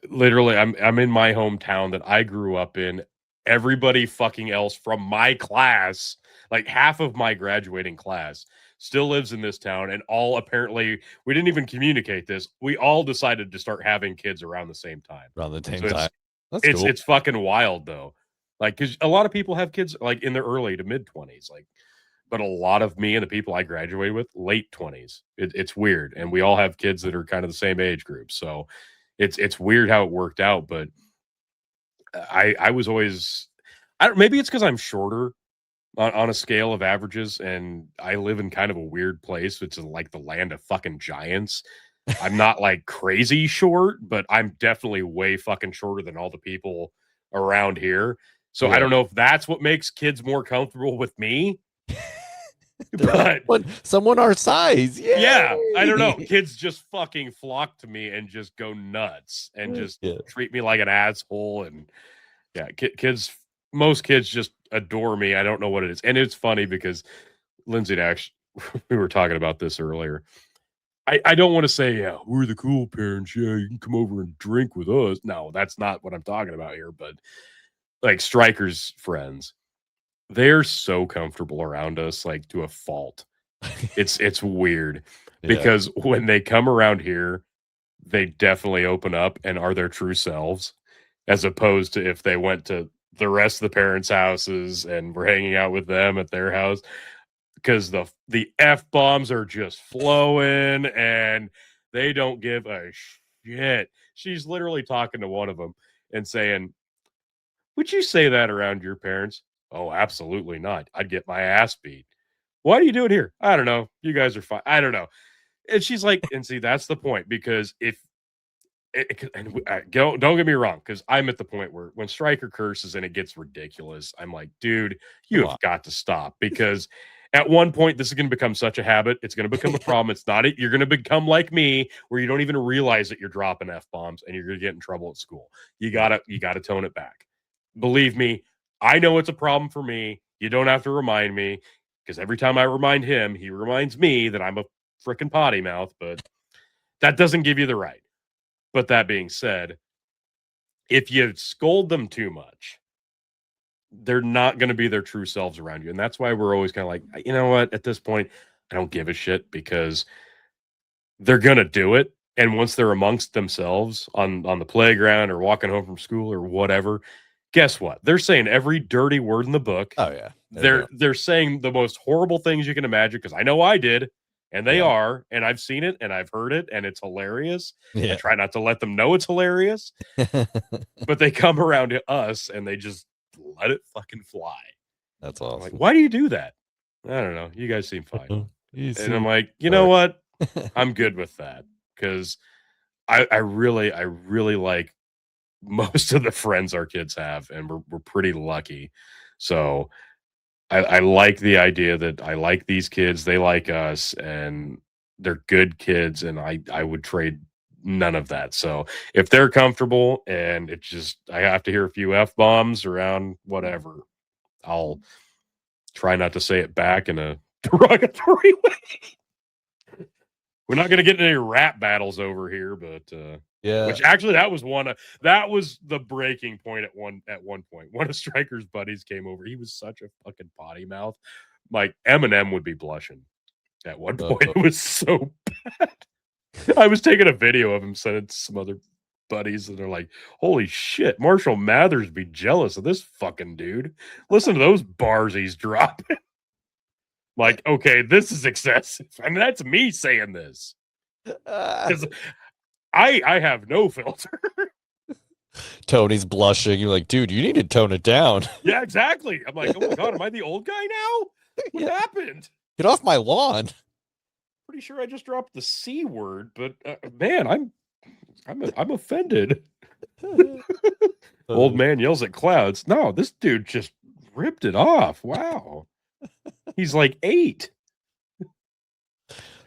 literally, I'm in my hometown that I grew up in. Everybody fucking else from my class, like half of my graduating class, still lives in this town, and all apparently we didn't even communicate this. We all decided to start having kids around the same time. Around the same So time. That's cool. it's fucking wild though. Like, because a lot of people have kids like in their early to mid 20s, like, but a lot of me and the people I graduated with, late 20s. It's weird, and we all have kids that are kind of the same age group. So it's weird how it worked out, but I was always, I don't, maybe it's because I'm shorter on a scale of averages, and I live in kind of a weird place, which is like the land of fucking giants. I'm not like crazy short, but I'm definitely way fucking shorter than all the people around here. So I don't know if that's what makes kids more comfortable with me. But someone our size. Yay! Yeah, I don't know. Kids just fucking flock to me and just go nuts and just treat me like an asshole. And yeah, kids, most kids just adore me. I don't know what it is. And it's funny because Lindsay and Ash, we were talking about this earlier. I don't want to say, yeah, we're the cool parents. Yeah, you can come over and drink with us. No, that's not what I'm talking about here. But like Stryker's friends, they're so comfortable around us, like to a fault. It's weird because when they come around here, they definitely open up and are their true selves, as opposed to if they went to the rest of the parents' houses and were hanging out with them at their house, because the F-bombs are just flowing and they don't give a shit. She's literally talking to one of them and saying, "Would you say that around your parents?" "Oh, absolutely not. I'd get my ass beat." "Why do you do it here?" "I don't know. You guys are fine." "I don't know." And she's like, and see, that's the point, because if don't get me wrong, because I'm at the point where when Stryker curses and it gets ridiculous, I'm like, dude, you have got to stop, because at one point this is going to become such a habit. It's going to become a problem. It's not it. You're going to become like me, where you don't even realize that you're dropping F-bombs and you're going to get in trouble at school. You gotta tone it back. Believe me, I know it's a problem for me. You don't have to remind me, because every time I remind him, he reminds me that I'm a freaking potty mouth, but that doesn't give you the right. But that being said, if you scold them too much, they're not going to be their true selves around you. And that's why we're always kind of like, you know what, at this point, I don't give a shit, because they're going to do it. And once they're amongst themselves on the playground or walking home from school or whatever, guess what? They're saying every dirty word in the book. Oh yeah. They're saying the most horrible things you can imagine, because I know I did. And they are, and I've seen it, and I've heard it, and it's hilarious. I try not to let them know it's hilarious, but they come around to us, and they just let it fucking fly. That's awesome. I'm like, why do you do that? I don't know. You guys seem fine. And I'm like, you know what? I'm good with that, because I really like most of the friends our kids have, and we're pretty lucky. So I like the idea that I like these kids, they like us, and they're good kids, and I would trade none of that. So if they're comfortable and it's just I have to hear a few F-bombs around whatever, I'll try not to say it back in a derogatory way. We're not going to get any rap battles over here, but which actually that was the breaking point at one point. One of Stryker's buddies came over. He was such a fucking potty mouth. Like Eminem would be blushing at one point. It was so bad. I was taking a video of him, sent it to some other buddies, and they're like, holy shit, Marshall Mathers be jealous of this fucking dude. Listen to those bars he's dropping. Like, okay, this is excessive. And that's me saying this. Because I have no filter. Tony's blushing. You're like, dude, you need to tone it down. Yeah, exactly. I'm like, oh my God, am I the old guy now? What happened? Get off my lawn. Pretty sure I just dropped the C word, but man, I'm offended. Old man yells at clouds. No, this dude just ripped it off. Wow. He's like 8.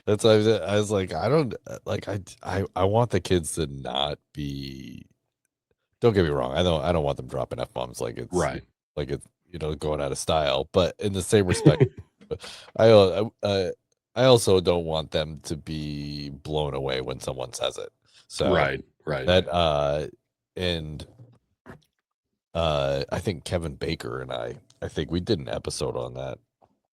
That's I was like, I don't like I want the kids to not be. Don't get me wrong. I don't want them dropping F-bombs like it's Right. like it's going out of style. But in the same respect, I also don't want them to be blown away when someone says it. So right. that and I think Kevin Baker and I think we did an episode on that.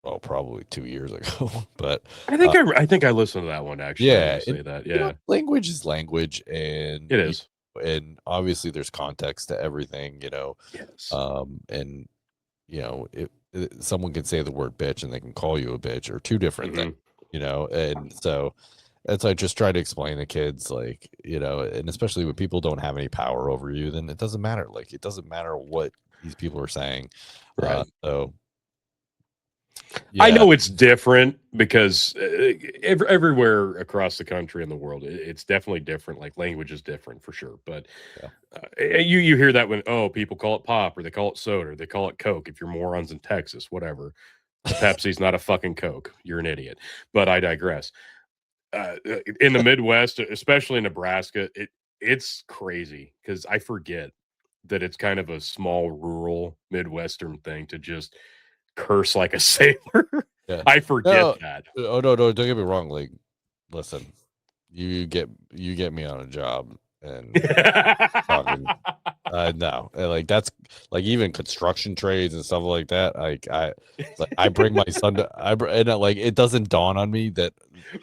Well, probably 2 years ago, but I think I listened to that one actually. Yeah, Say that. Yeah, language is language, and it is. And obviously there's context to everything, Yes. And someone can say the word bitch and they can call you a bitch, or two different things, and so that's I just try to explain to kids, like, and especially when people don't have any power over you, then it doesn't matter. Like, it doesn't matter what these people are saying. Right. So yeah. I know it's different because everywhere across the country and the world, it's definitely different. Like, language is different for sure. But you hear that when, people call it pop, or they call it soda, or they call it Coke. If you're morons in Texas, whatever. Pepsi's not a fucking Coke. You're an idiot. But I digress. In the Midwest, especially in Nebraska, it's crazy because I forget that it's kind of a small rural Midwestern thing to just curse like a sailor. Yeah. I forget that. Oh no, don't get me wrong. Like, listen, you get me on a job and talking. No, like, that's like, even construction trades and stuff like that. Like, I bring my son to like, it doesn't dawn on me that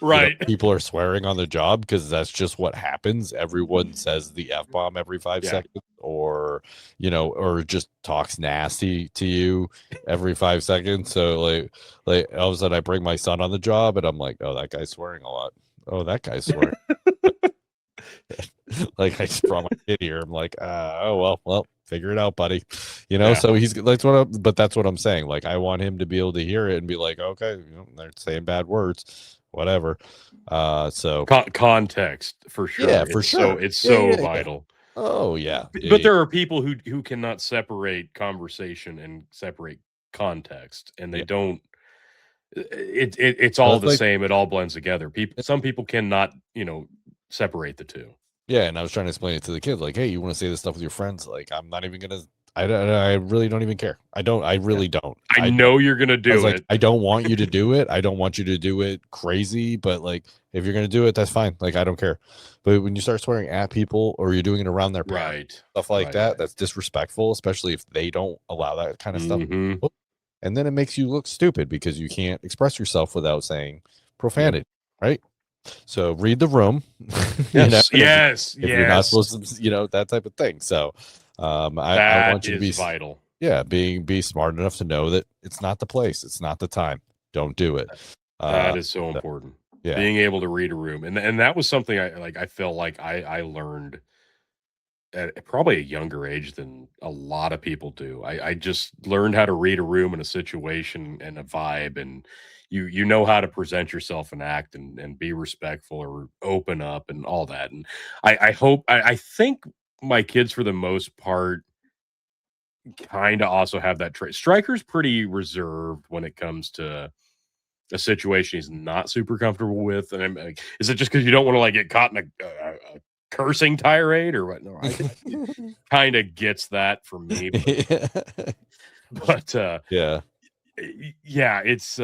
right, people are swearing on the job, because that's just what happens. Everyone says the F-bomb every 5 seconds, or or just talks nasty to you every 5 seconds. So like all of a sudden I bring my son on the job and I'm like, oh, that guy's swearing a lot. Oh, that guy's swearing. Like, I just brought my kid here. I'm like, oh well, figure it out, buddy. So he's that's what I'm saying. Like, I want him to be able to hear it and be like, okay, they're saying bad words, whatever. So context for sure. Yeah, for sure. So it's so vital. Oh yeah. But there are people who cannot separate conversation and separate context, and they don't. It's all the same. It all blends together. Some people cannot, separate the two. Yeah, and I was trying to explain it to the kids, like, hey, you want to say this stuff with your friends? Like, I'm not even gonna. I really don't even care. I really don't. I know you're gonna do it. Like, I don't want you to do it. I don't want you to do it crazy. But, like, if you're gonna do it, that's fine. Like, I don't care. But when you start swearing at people, or you're doing it around their parents, stuff like that, that's disrespectful, especially if they don't allow that kind of stuff. And then it makes you look stupid because you can't express yourself without saying profanity, right? So read the room. Yes, if you're not supposed to, that type of thing. So I want you to be vital. Yeah, be smart enough to know that it's not the place, it's not the time. Don't do it. That is so important. Yeah, being able to read a room, and that was something I feel like I learned at probably a younger age than a lot of people do. I just learned how to read a room and a situation and a vibe, and you know how to present yourself and act and be respectful or open up and all that. And I think my kids, for the most part, kind of also have that trait. Striker's pretty reserved when it comes to a situation he's not super comfortable with. And I'm like, is it just because you don't want to, like, get caught in a cursing tirade or what? No, I think kind of gets that from me. But yeah, it's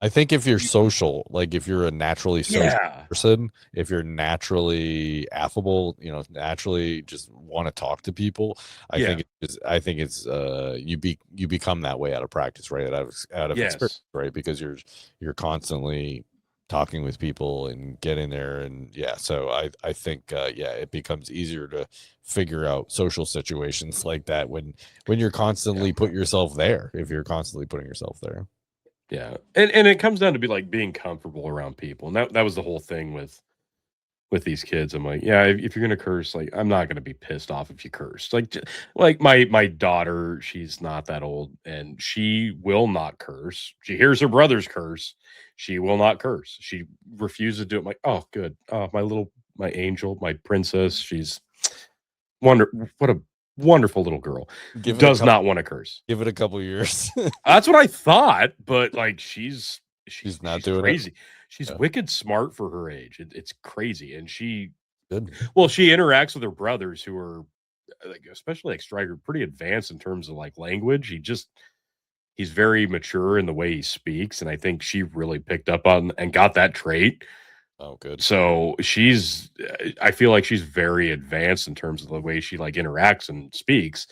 I think if you're social, like, if you're a naturally social person, if you're naturally affable, naturally just want to talk to people, I think it's you become that way out of practice, right? Out of experience, right? Because you're constantly talking with people and getting there, and so I think it becomes easier to figure out social situations like that when you're constantly put yourself there. If you're constantly putting yourself there. Yeah. And it comes down to like being comfortable around people. And that was the whole thing with these kids. I'm like, if you're going to curse, like, I'm not going to be pissed off if you curse. Like my daughter, she's not that old, and she will not curse. She hears her brothers curse. She will not curse. She refuses to do it. I'm like, oh, good. Oh, my angel, my princess. She's what a wonderful little girl. Does not want to curse. Give it a couple years. That's what I thought, but like she's not doing crazy. it. She's wicked smart for her age. It's crazy, and she Good. she interacts with her brothers who are like, especially like Stryker, pretty advanced in terms of like language. He's very mature in the way he speaks, and I think she really picked up on and got that trait. Oh, good. So I feel like she's very advanced in terms of the way she like interacts and speaks.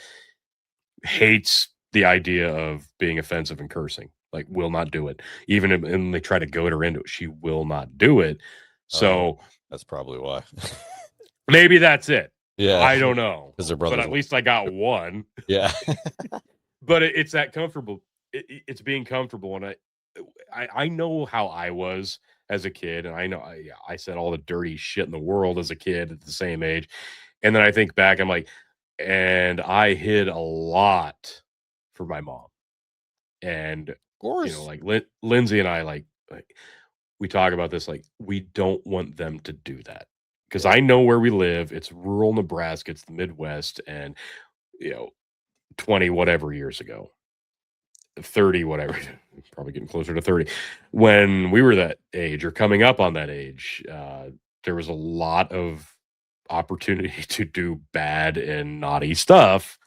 Hates the idea of being offensive and cursing. Like, will not do it. Even if they try to goad her into it, she will not do it. So that's probably why. Maybe that's it. Yeah, I don't know. Because their brothers. But at least I got one. Yeah. But it's that comfortable. It's being comfortable, and I know how I was as a kid, and I know I said all the dirty shit in the world as a kid at the same age, and then I think back, I'm like, and I hid a lot for my mom, and of course, you know, like Lindsay and I, like we talk about this, like we don't want them to do that because I know where we live. It's rural Nebraska. It's the Midwest, and 20 whatever years ago. 30 whatever, probably getting closer to 30, when we were that age or coming up on that age, there was a lot of opportunity to do bad and naughty stuff,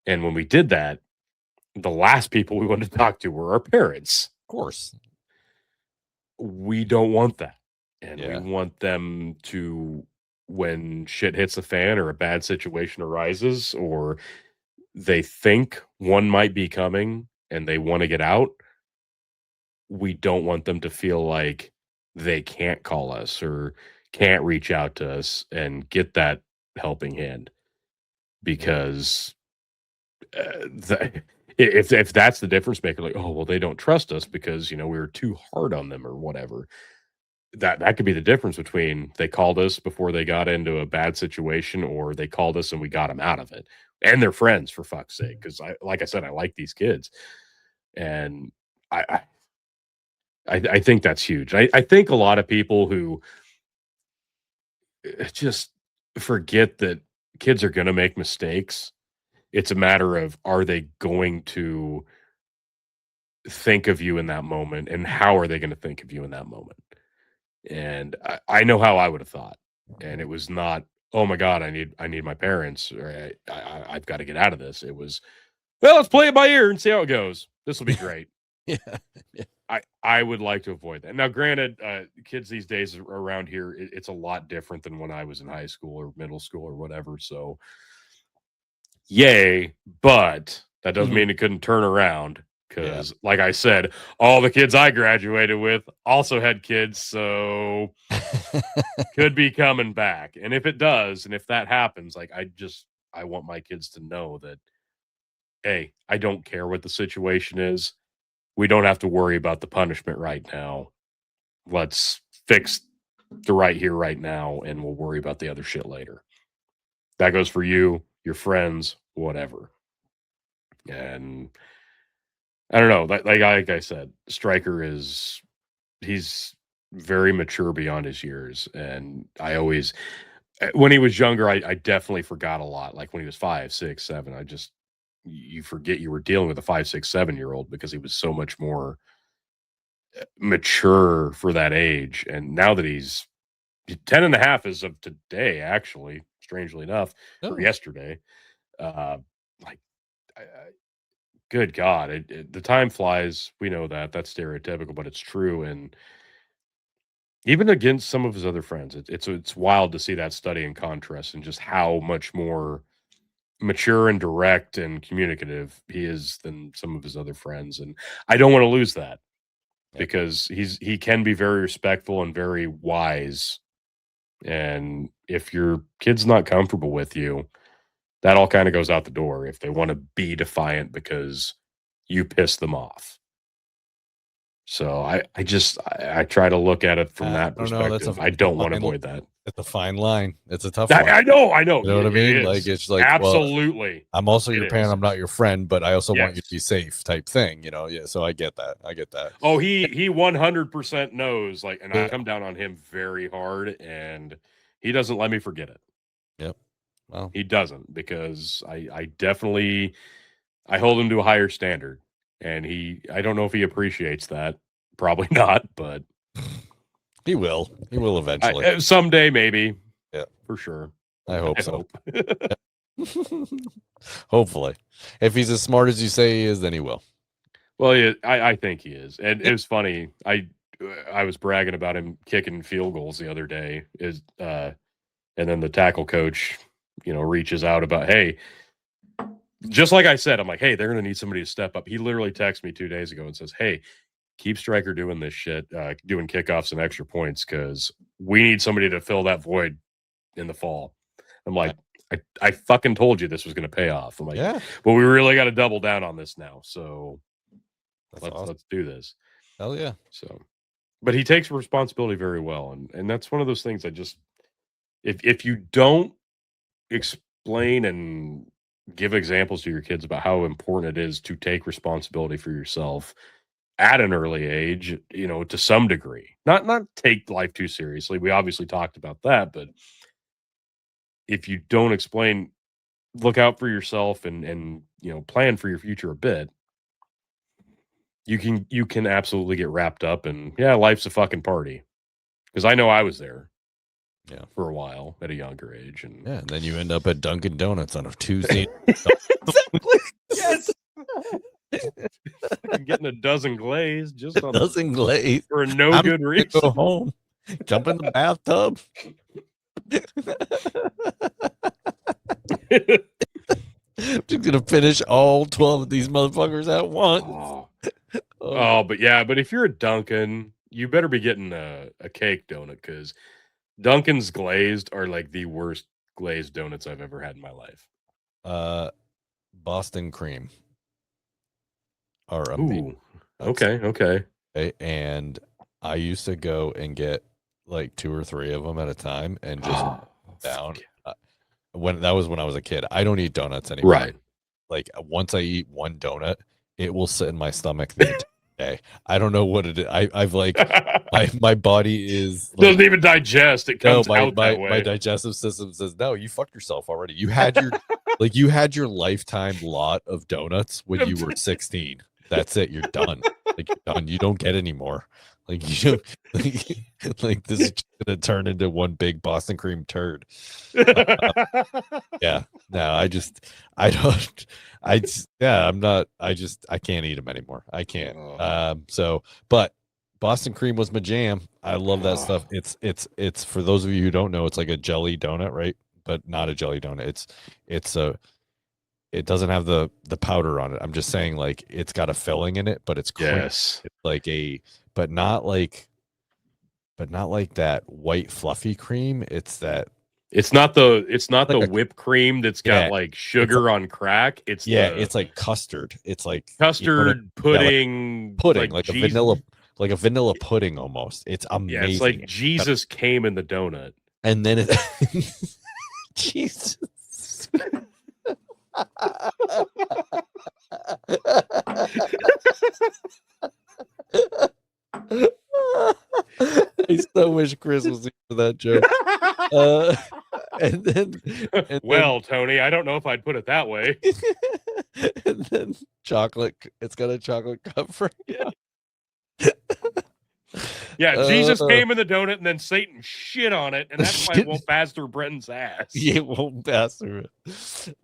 and when we did that, the last people we wanted to talk to were our parents. Of course, we don't want that, and we want them to, when shit hits the fan or a bad situation arises or they think one might be coming and they want to get out, we don't want them to feel like they can't call us or can't reach out to us and get that helping hand. Because if that's the difference maker, like, oh, well, they don't trust us because, we were too hard on them or whatever. That could be the difference between they called us before they got into a bad situation or they called us and we got them out of it. And they're friends, for fuck's sake. Because like I said, I like these kids. And I think that's huge. I think a lot of people who just forget that kids are going to make mistakes. It's a matter of, are they going to think of you in that moment, and how are they going to think of you in that moment? And I know how I would have thought, and it was not, oh my God, I need my parents, or I've got to get out of this. It was, well, let's play it by ear and see how it goes. This will be great. Yeah. I would like to avoid that. Now, granted, kids these days around here, it's a lot different than when I was in high school or middle school or whatever. So, yay, but that doesn't mean it couldn't turn around. Because, like I said, all the kids I graduated with also had kids, so could be coming back. And if it does, and if that happens, like I want my kids to know that, hey, I don't care what the situation is. We don't have to worry about the punishment right now. Let's fix the right here, right now, and we'll worry about the other shit later. That goes for you, your friends, whatever. And I don't know. Like I said, Stryker he's very mature beyond his years. And when he was younger, I definitely forgot a lot. Like when he was 5, 6, 7, you forget you were dealing with a 5, 6, 7-year-old because he was so much more mature for that age. And now that he's 10 and a half as of today, actually, strangely enough, or yesterday, good God, the time flies. We know that. That's stereotypical, but it's true. And even against some of his other friends, it's wild to see that study in contrast and just how much more mature and direct and communicative he is than some of his other friends. And I don't want to lose that because he can be very respectful and very wise. And if your kid's not comfortable with you, that all kind of goes out the door if they want to be defiant because you piss them off. So I try to look at it from that I don't know. perspective. I don't want to avoid that. It's a fine line. It's a tough one. I know. You know what I mean? Like it's like, absolutely. Well, I'm also your parent. is. I'm not your friend, but I also want you Yes. to be safe, type thing. You know? Yeah. So I get that. Oh, he 100% knows. Like, and Yeah. I come down on him very hard, and he doesn't let me forget it. Yep. Well, he doesn't, because I definitely hold him to a higher standard, and I don't know if he appreciates that. Probably not, but he will. He will eventually. Someday, maybe. Yeah, for sure. I hope so. Hopefully, if he's as smart as you say he is, then he will. Well, yeah, I think he is, and it was funny. I was bragging about him kicking field goals the other day. And then the tackle coach, reaches out about, hey, just like I said, I'm like, hey, they're going to need somebody to step up. He literally texted me 2 days ago and says, hey, keep Stryker doing this shit, doing kickoffs and extra points, because we need somebody to fill that void in the fall. I'm like, I fucking told you this was going to pay off. I'm like, yeah, but we really got to double down on this now. So let's do this. Hell yeah. So, but he takes responsibility very well. And that's one of those things if you don't explain and give examples to your kids about how important it is to take responsibility for yourself at an early age, to some degree, not take life too seriously. We obviously talked about that, but if you don't explain, look out for yourself and plan for your future a bit, you can absolutely get wrapped up in, life's a fucking party. Because I know I was there. Yeah, for a while at a younger age, and and then you end up at Dunkin' Donuts on a Tuesday. Exactly. Yes. Getting a dozen glaze just on glaze for no good reason. Go home, jump in the bathtub. I'm just gonna finish all 12 of these motherfuckers at once. But if you're a Dunkin', you better be getting a cake donut, because Dunkin's glazed are like the worst glazed donuts I've ever had in my life. Boston cream are amazing. Okay. And I used to go and get like 2 or 3 of them at a time and just down. When I was a kid. I don't eat donuts anymore. Right. Like once I eat one donut, it will sit in my stomach the entire day. I don't know what it is. I've like my body is like, doesn't even digest. It comes out that way. My digestive system says, no, you fucked yourself already. You had your you had your lifetime lot of donuts when you were 16. That's it. You're done. Like you're done. You don't get any more. Like you like this is gonna turn into one big Boston cream turd. Yeah. No, I can't eat them anymore. I can't. But Boston cream was my jam. I love that stuff. It's for those of you who don't know, it's like a jelly donut, right? But not a jelly donut. It doesn't have the powder on it. I'm just saying, like, it's got a filling in it, but it's cream. Yes. It's like but not like that white fluffy cream. It's not the whipped cream that's got like sugar on crack. It's like custard. It's like custard pudding, pudding, like a vanilla pudding almost. It's amazing. Yeah, it's like Jesus came in the donut. And then it Jesus. I so wish Chris was here for that joke. And then, Tony, I don't know if I'd put it that way. And then chocolate. It's got a chocolate covering. Yeah, Jesus came in the donut, and then Satan shit on it, and that's why it won't pass through Brenton's ass. It won't pass through it.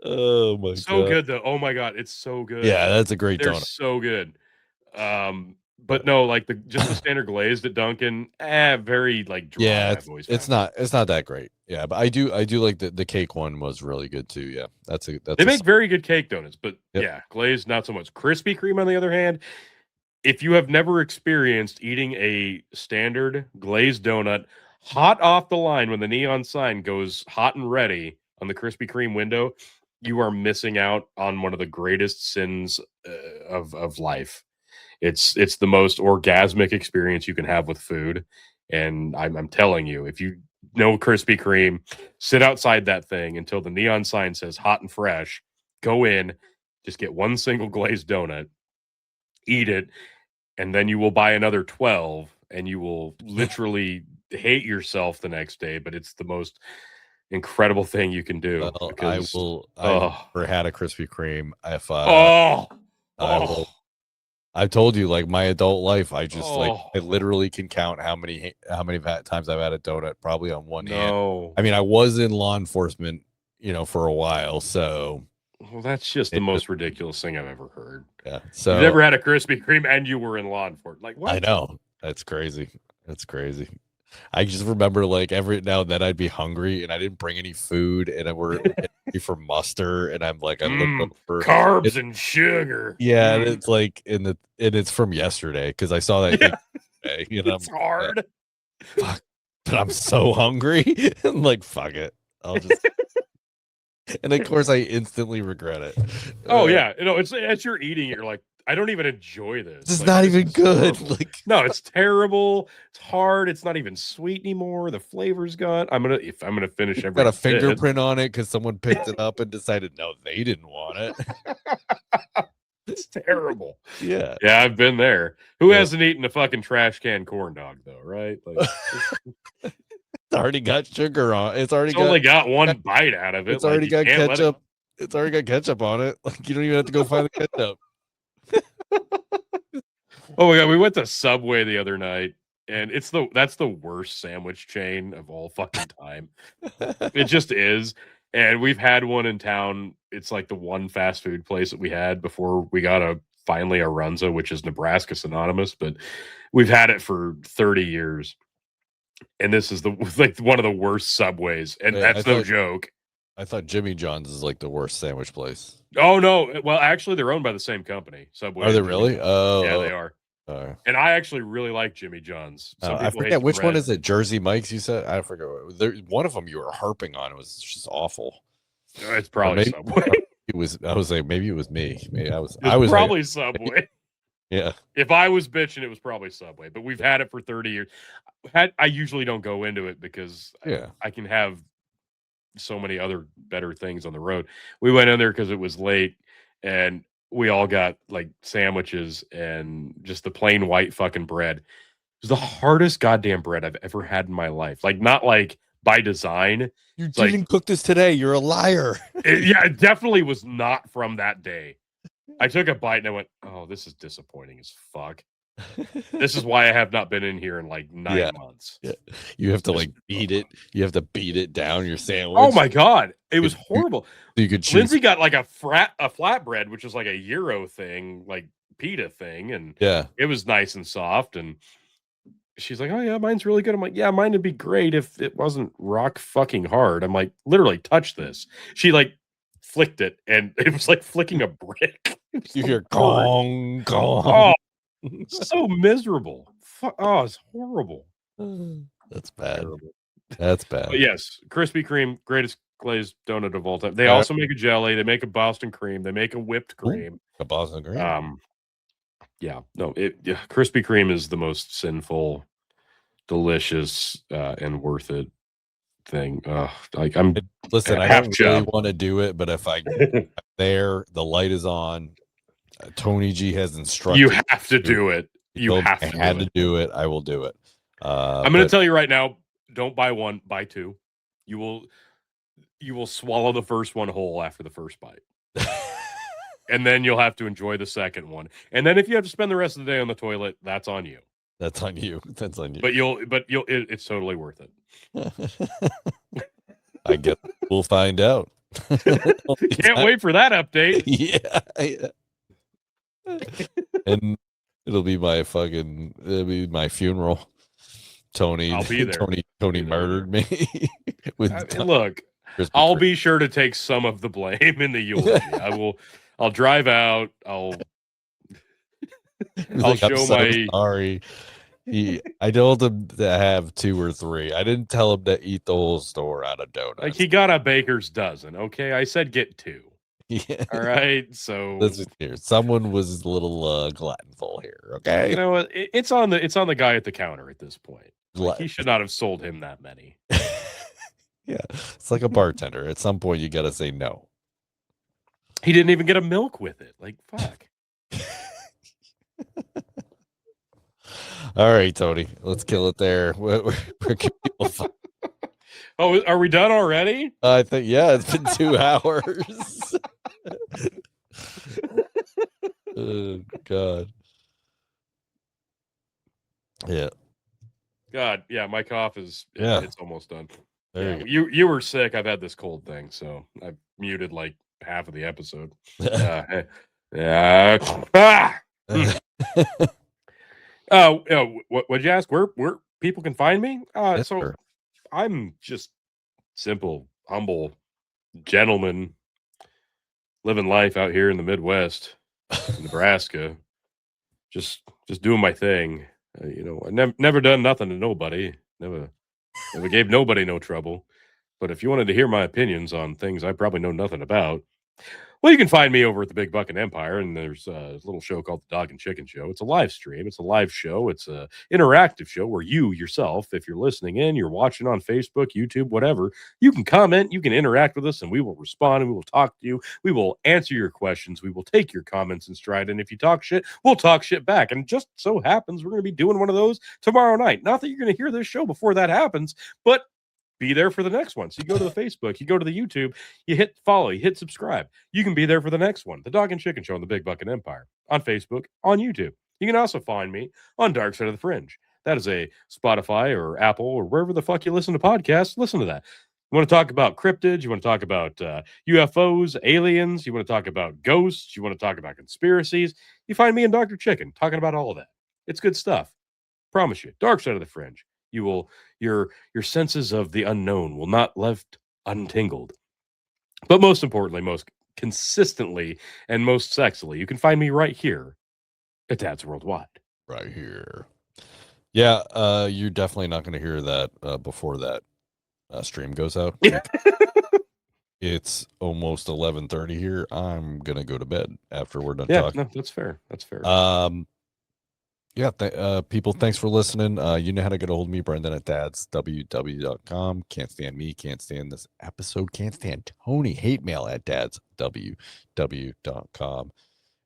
Oh my god, so good though. Oh my god, it's so good. Yeah, that's a great They're donut. so good. But no, like just the standard glazed at Dunkin', very like dry. Yeah, it's not that great. Yeah, but I do like the cake one was really good too. Yeah, they make very good cake donuts, but yeah, glazed not so much. Krispy Kreme, on the other hand, if you have never experienced eating a standard glazed donut hot off the line when the neon sign goes hot and ready on the Krispy Kreme window, you are missing out on one of the greatest sins of life. It's the most orgasmic experience you can have with food. And I'm telling you, if you know Krispy Kreme, sit outside that thing until the neon sign says hot and fresh. Go in, just get one single glazed donut, eat it, and then you will buy another 12, and you will literally hate yourself the next day. But it's the most incredible thing you can do. Well, Because I've never had a Krispy Kreme. If I've told you, like, my adult life, I just like I literally can count how many times I've had a donut, probably on one hand. I mean, I was in law enforcement, for a while, so. Well, that's just the most ridiculous thing I've ever heard. Yeah. So you've never had a Krispy Kreme and you were in law enforcement. Like, what? I know. That's crazy. That's crazy. I just remember, like, every now and then I'd be hungry and I didn't bring any food, and we're for muster, and I'm like, I look for carbs and sugar. Yeah, and it's like and it's from yesterday because I saw that. Yeah. Yesterday, it's hard. Fuck, but I'm so hungry. I'm like, fuck it. I'll just. And of course, I instantly regret it. Oh yeah, it's as you're eating it, you're like, I don't even enjoy this. This is not even good. Like, no, it's terrible. It's hard. It's not even sweet anymore. The flavor's gone. If I'm gonna finish every. Got a fingerprint on it because someone picked it up and decided no, they didn't want it. It's terrible. Yeah, I've been there. Who hasn't eaten a fucking trash can corn dog though? Right? Like, it's already got sugar on. It's only got one bite out of it. It's already got ketchup. It's already got ketchup on it. Like, you don't even have to go find the ketchup. Oh my god, we went to Subway the other night, and that's the worst sandwich chain of all fucking time. It just is. And we've had one in town. It's like the one fast food place that we had before we got finally a Runza, which is Nebraska synonymous, but we've had it for 30 years. And this is one of the worst Subways, and that's no joke. I thought Jimmy John's is like the worst sandwich place. Oh no! Well, actually, they're owned by the same company. Subway. Are they really? Oh, yeah, they are. And I actually really like Jimmy John's. I forget which one is it. Jersey Mike's, you said? I forget. One of them you were harping on. It was just awful. It's probably Subway. I was like, maybe it was me. Maybe I was probably like, Subway. Yeah. If I was bitching, it was probably Subway. But we've had it for 30 years. I usually don't go into it because I can have so many other better things on the road. We went in there because it was late, and we all got like sandwiches and just the plain white fucking bread. It was the hardest goddamn bread I've ever had in my life. Like, not like by design. You didn't cook this today. You're a liar. It definitely was not from that day. I took a bite and I went, oh, this is disappointing as fuck. This is why I have not been in here in like 9 months. Yeah. You have to like beat it. You have to beat it down your sandwich. Oh my god, it was horrible. You could choose. Lindsay got like a flatbread, which is like a Euro thing, like pita thing, and it was nice and soft. And she's like, "Oh yeah, mine's really good." I'm like, "Yeah, mine would be great if it wasn't rock fucking hard." I'm like, "Literally, touch this." She like flicked it, and it was like flicking a brick. You hear gong gong. Oh, so miserable. Oh, it's horrible. That's bad. That's bad. But yes, Krispy Kreme, greatest glazed donut of all time. They also make a jelly. They make a Boston cream. They make a whipped cream. A Boston cream. Krispy Kreme is the most sinful, delicious, and worth it thing. Listen, I don't really want to do it, but if I'm there, the light is on. Tony G has instructed. You have to do it. You have to. I had to do it. I will do it. I'm going to tell you right now. Don't buy one. Buy two. You will swallow the first one whole after the first bite, and then you'll have to enjoy the second one. And then if you have to spend the rest of the day on the toilet, that's on you. That's on you. That's on you. But it's totally worth it. I guess we'll find out. Can't wait for that update. Yeah. And it'll be my funeral. Tony, I'll be there. Tony murdered me. Look, I'll be sure to take some of the blame in the eulogy. I'll drive out. I'll show my. Sorry. I told him to have 2 or 3. I didn't tell him to eat the whole store out of donuts. Like, he got a baker's dozen. Okay, I said get 2. Yeah. All right. So Let's just hear. Someone was a little gluttonful here. Okay. you know what? It's on the guy at the counter at this point. Like, he should not have sold him that many. Yeah. It's like a bartender. At some point, you got to say no. He didn't even get a milk with it. Like, fuck. All right, Tony. Let's kill it there. Where can people find? Oh, are we done already? I think, yeah, it's been 2 hours. Oh, God. Yeah. God, yeah, my cough is it's almost done. There you were sick. I've had this cold thing, so I've muted like half of the episode. Yeah. What'd you ask? Where people can find me? Yes, So sir. I'm just simple, humble gentleman living life out here in the Midwest, Nebraska. Just doing my thing. I never done nothing to nobody. Never gave nobody no trouble. But if you wanted to hear my opinions on things I probably know nothing about, well, you can find me over at the Big Bucket Empire, and there's a little show called the Dog and Chicken Show. It's a live stream. It's a live show. It's a interactive show where you yourself, if you're listening in, you're watching on Facebook, YouTube, whatever, you can comment, you can interact with us, and we will respond, and we will talk to you. We will answer your questions. We will take your comments in stride, and if you talk shit, we'll talk shit back. And just so happens we're going to be doing one of those tomorrow night. Not that you're going to hear this show before that happens, but be there for the next one. So you go to the Facebook, you go to the YouTube, you hit follow, you hit subscribe. You can be there for the next one. The Dog and Chicken Show on the Big Bucket Empire on Facebook, on YouTube. You can also find me on Dark Side of the Fringe. That is a Spotify or Apple or wherever the fuck you listen to podcasts. Listen to that. You want to talk about cryptids? You want to talk about UFOs, aliens? You want to talk about ghosts? You want to talk about conspiracies? You find me and Dr. Chicken talking about all of that. It's good stuff. Promise you. Dark Side of the Fringe. You will your senses of the unknown will not left untingled. But most importantly, most consistently, and most sexily, you can find me right here at Dad's Worldwide. Right here. Yeah, you're definitely not going to hear that before that stream goes out. It's almost 11:30 here. I'm going to go to bed after we're done talking. No, that's fair. That's fair. Yeah, people, thanks for listening. You know how to get a hold of me, Brendan at dadsww.com. Can't stand me, can't stand this episode, can't stand Tony. Hate mail at dadsww.com.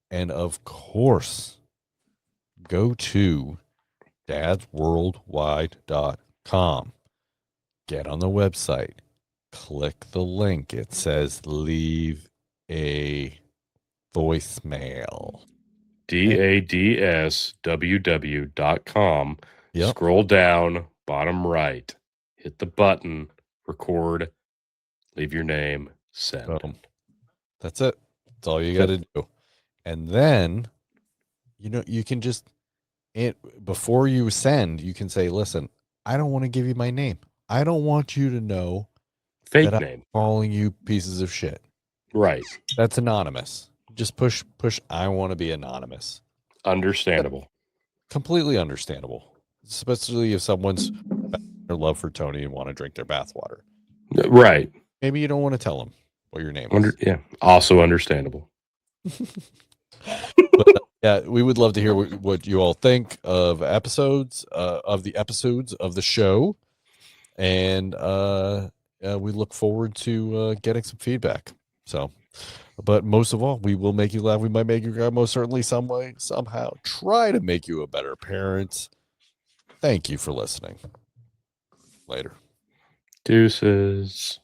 And of course, go to dadsworldwide.com. Get on the website, click the link. It says leave a voicemail. dadsww.com. Yep. Scroll down, bottom right, hit the button, record, leave your name, send. That's it. That's all you got to do. And then, you can just, before you send, you can say, listen, I don't want to give you my name. I don't want you to know fake that name. I'm calling you pieces of shit. Right. That's anonymous. Just push. I want to be anonymous. Understandable. Completely understandable. Especially if someone's their love for Tony and want to drink their bathwater. Right. Maybe you don't want to tell them what your name is. Yeah. Also understandable. But, yeah, we would love to hear what you all think of the episodes of the show. And we look forward to getting some feedback. So, but most of all, we will make you laugh. We might make you cry. Most certainly, some way, somehow, try to make you a better parent. Thank you for listening. Later. Deuces.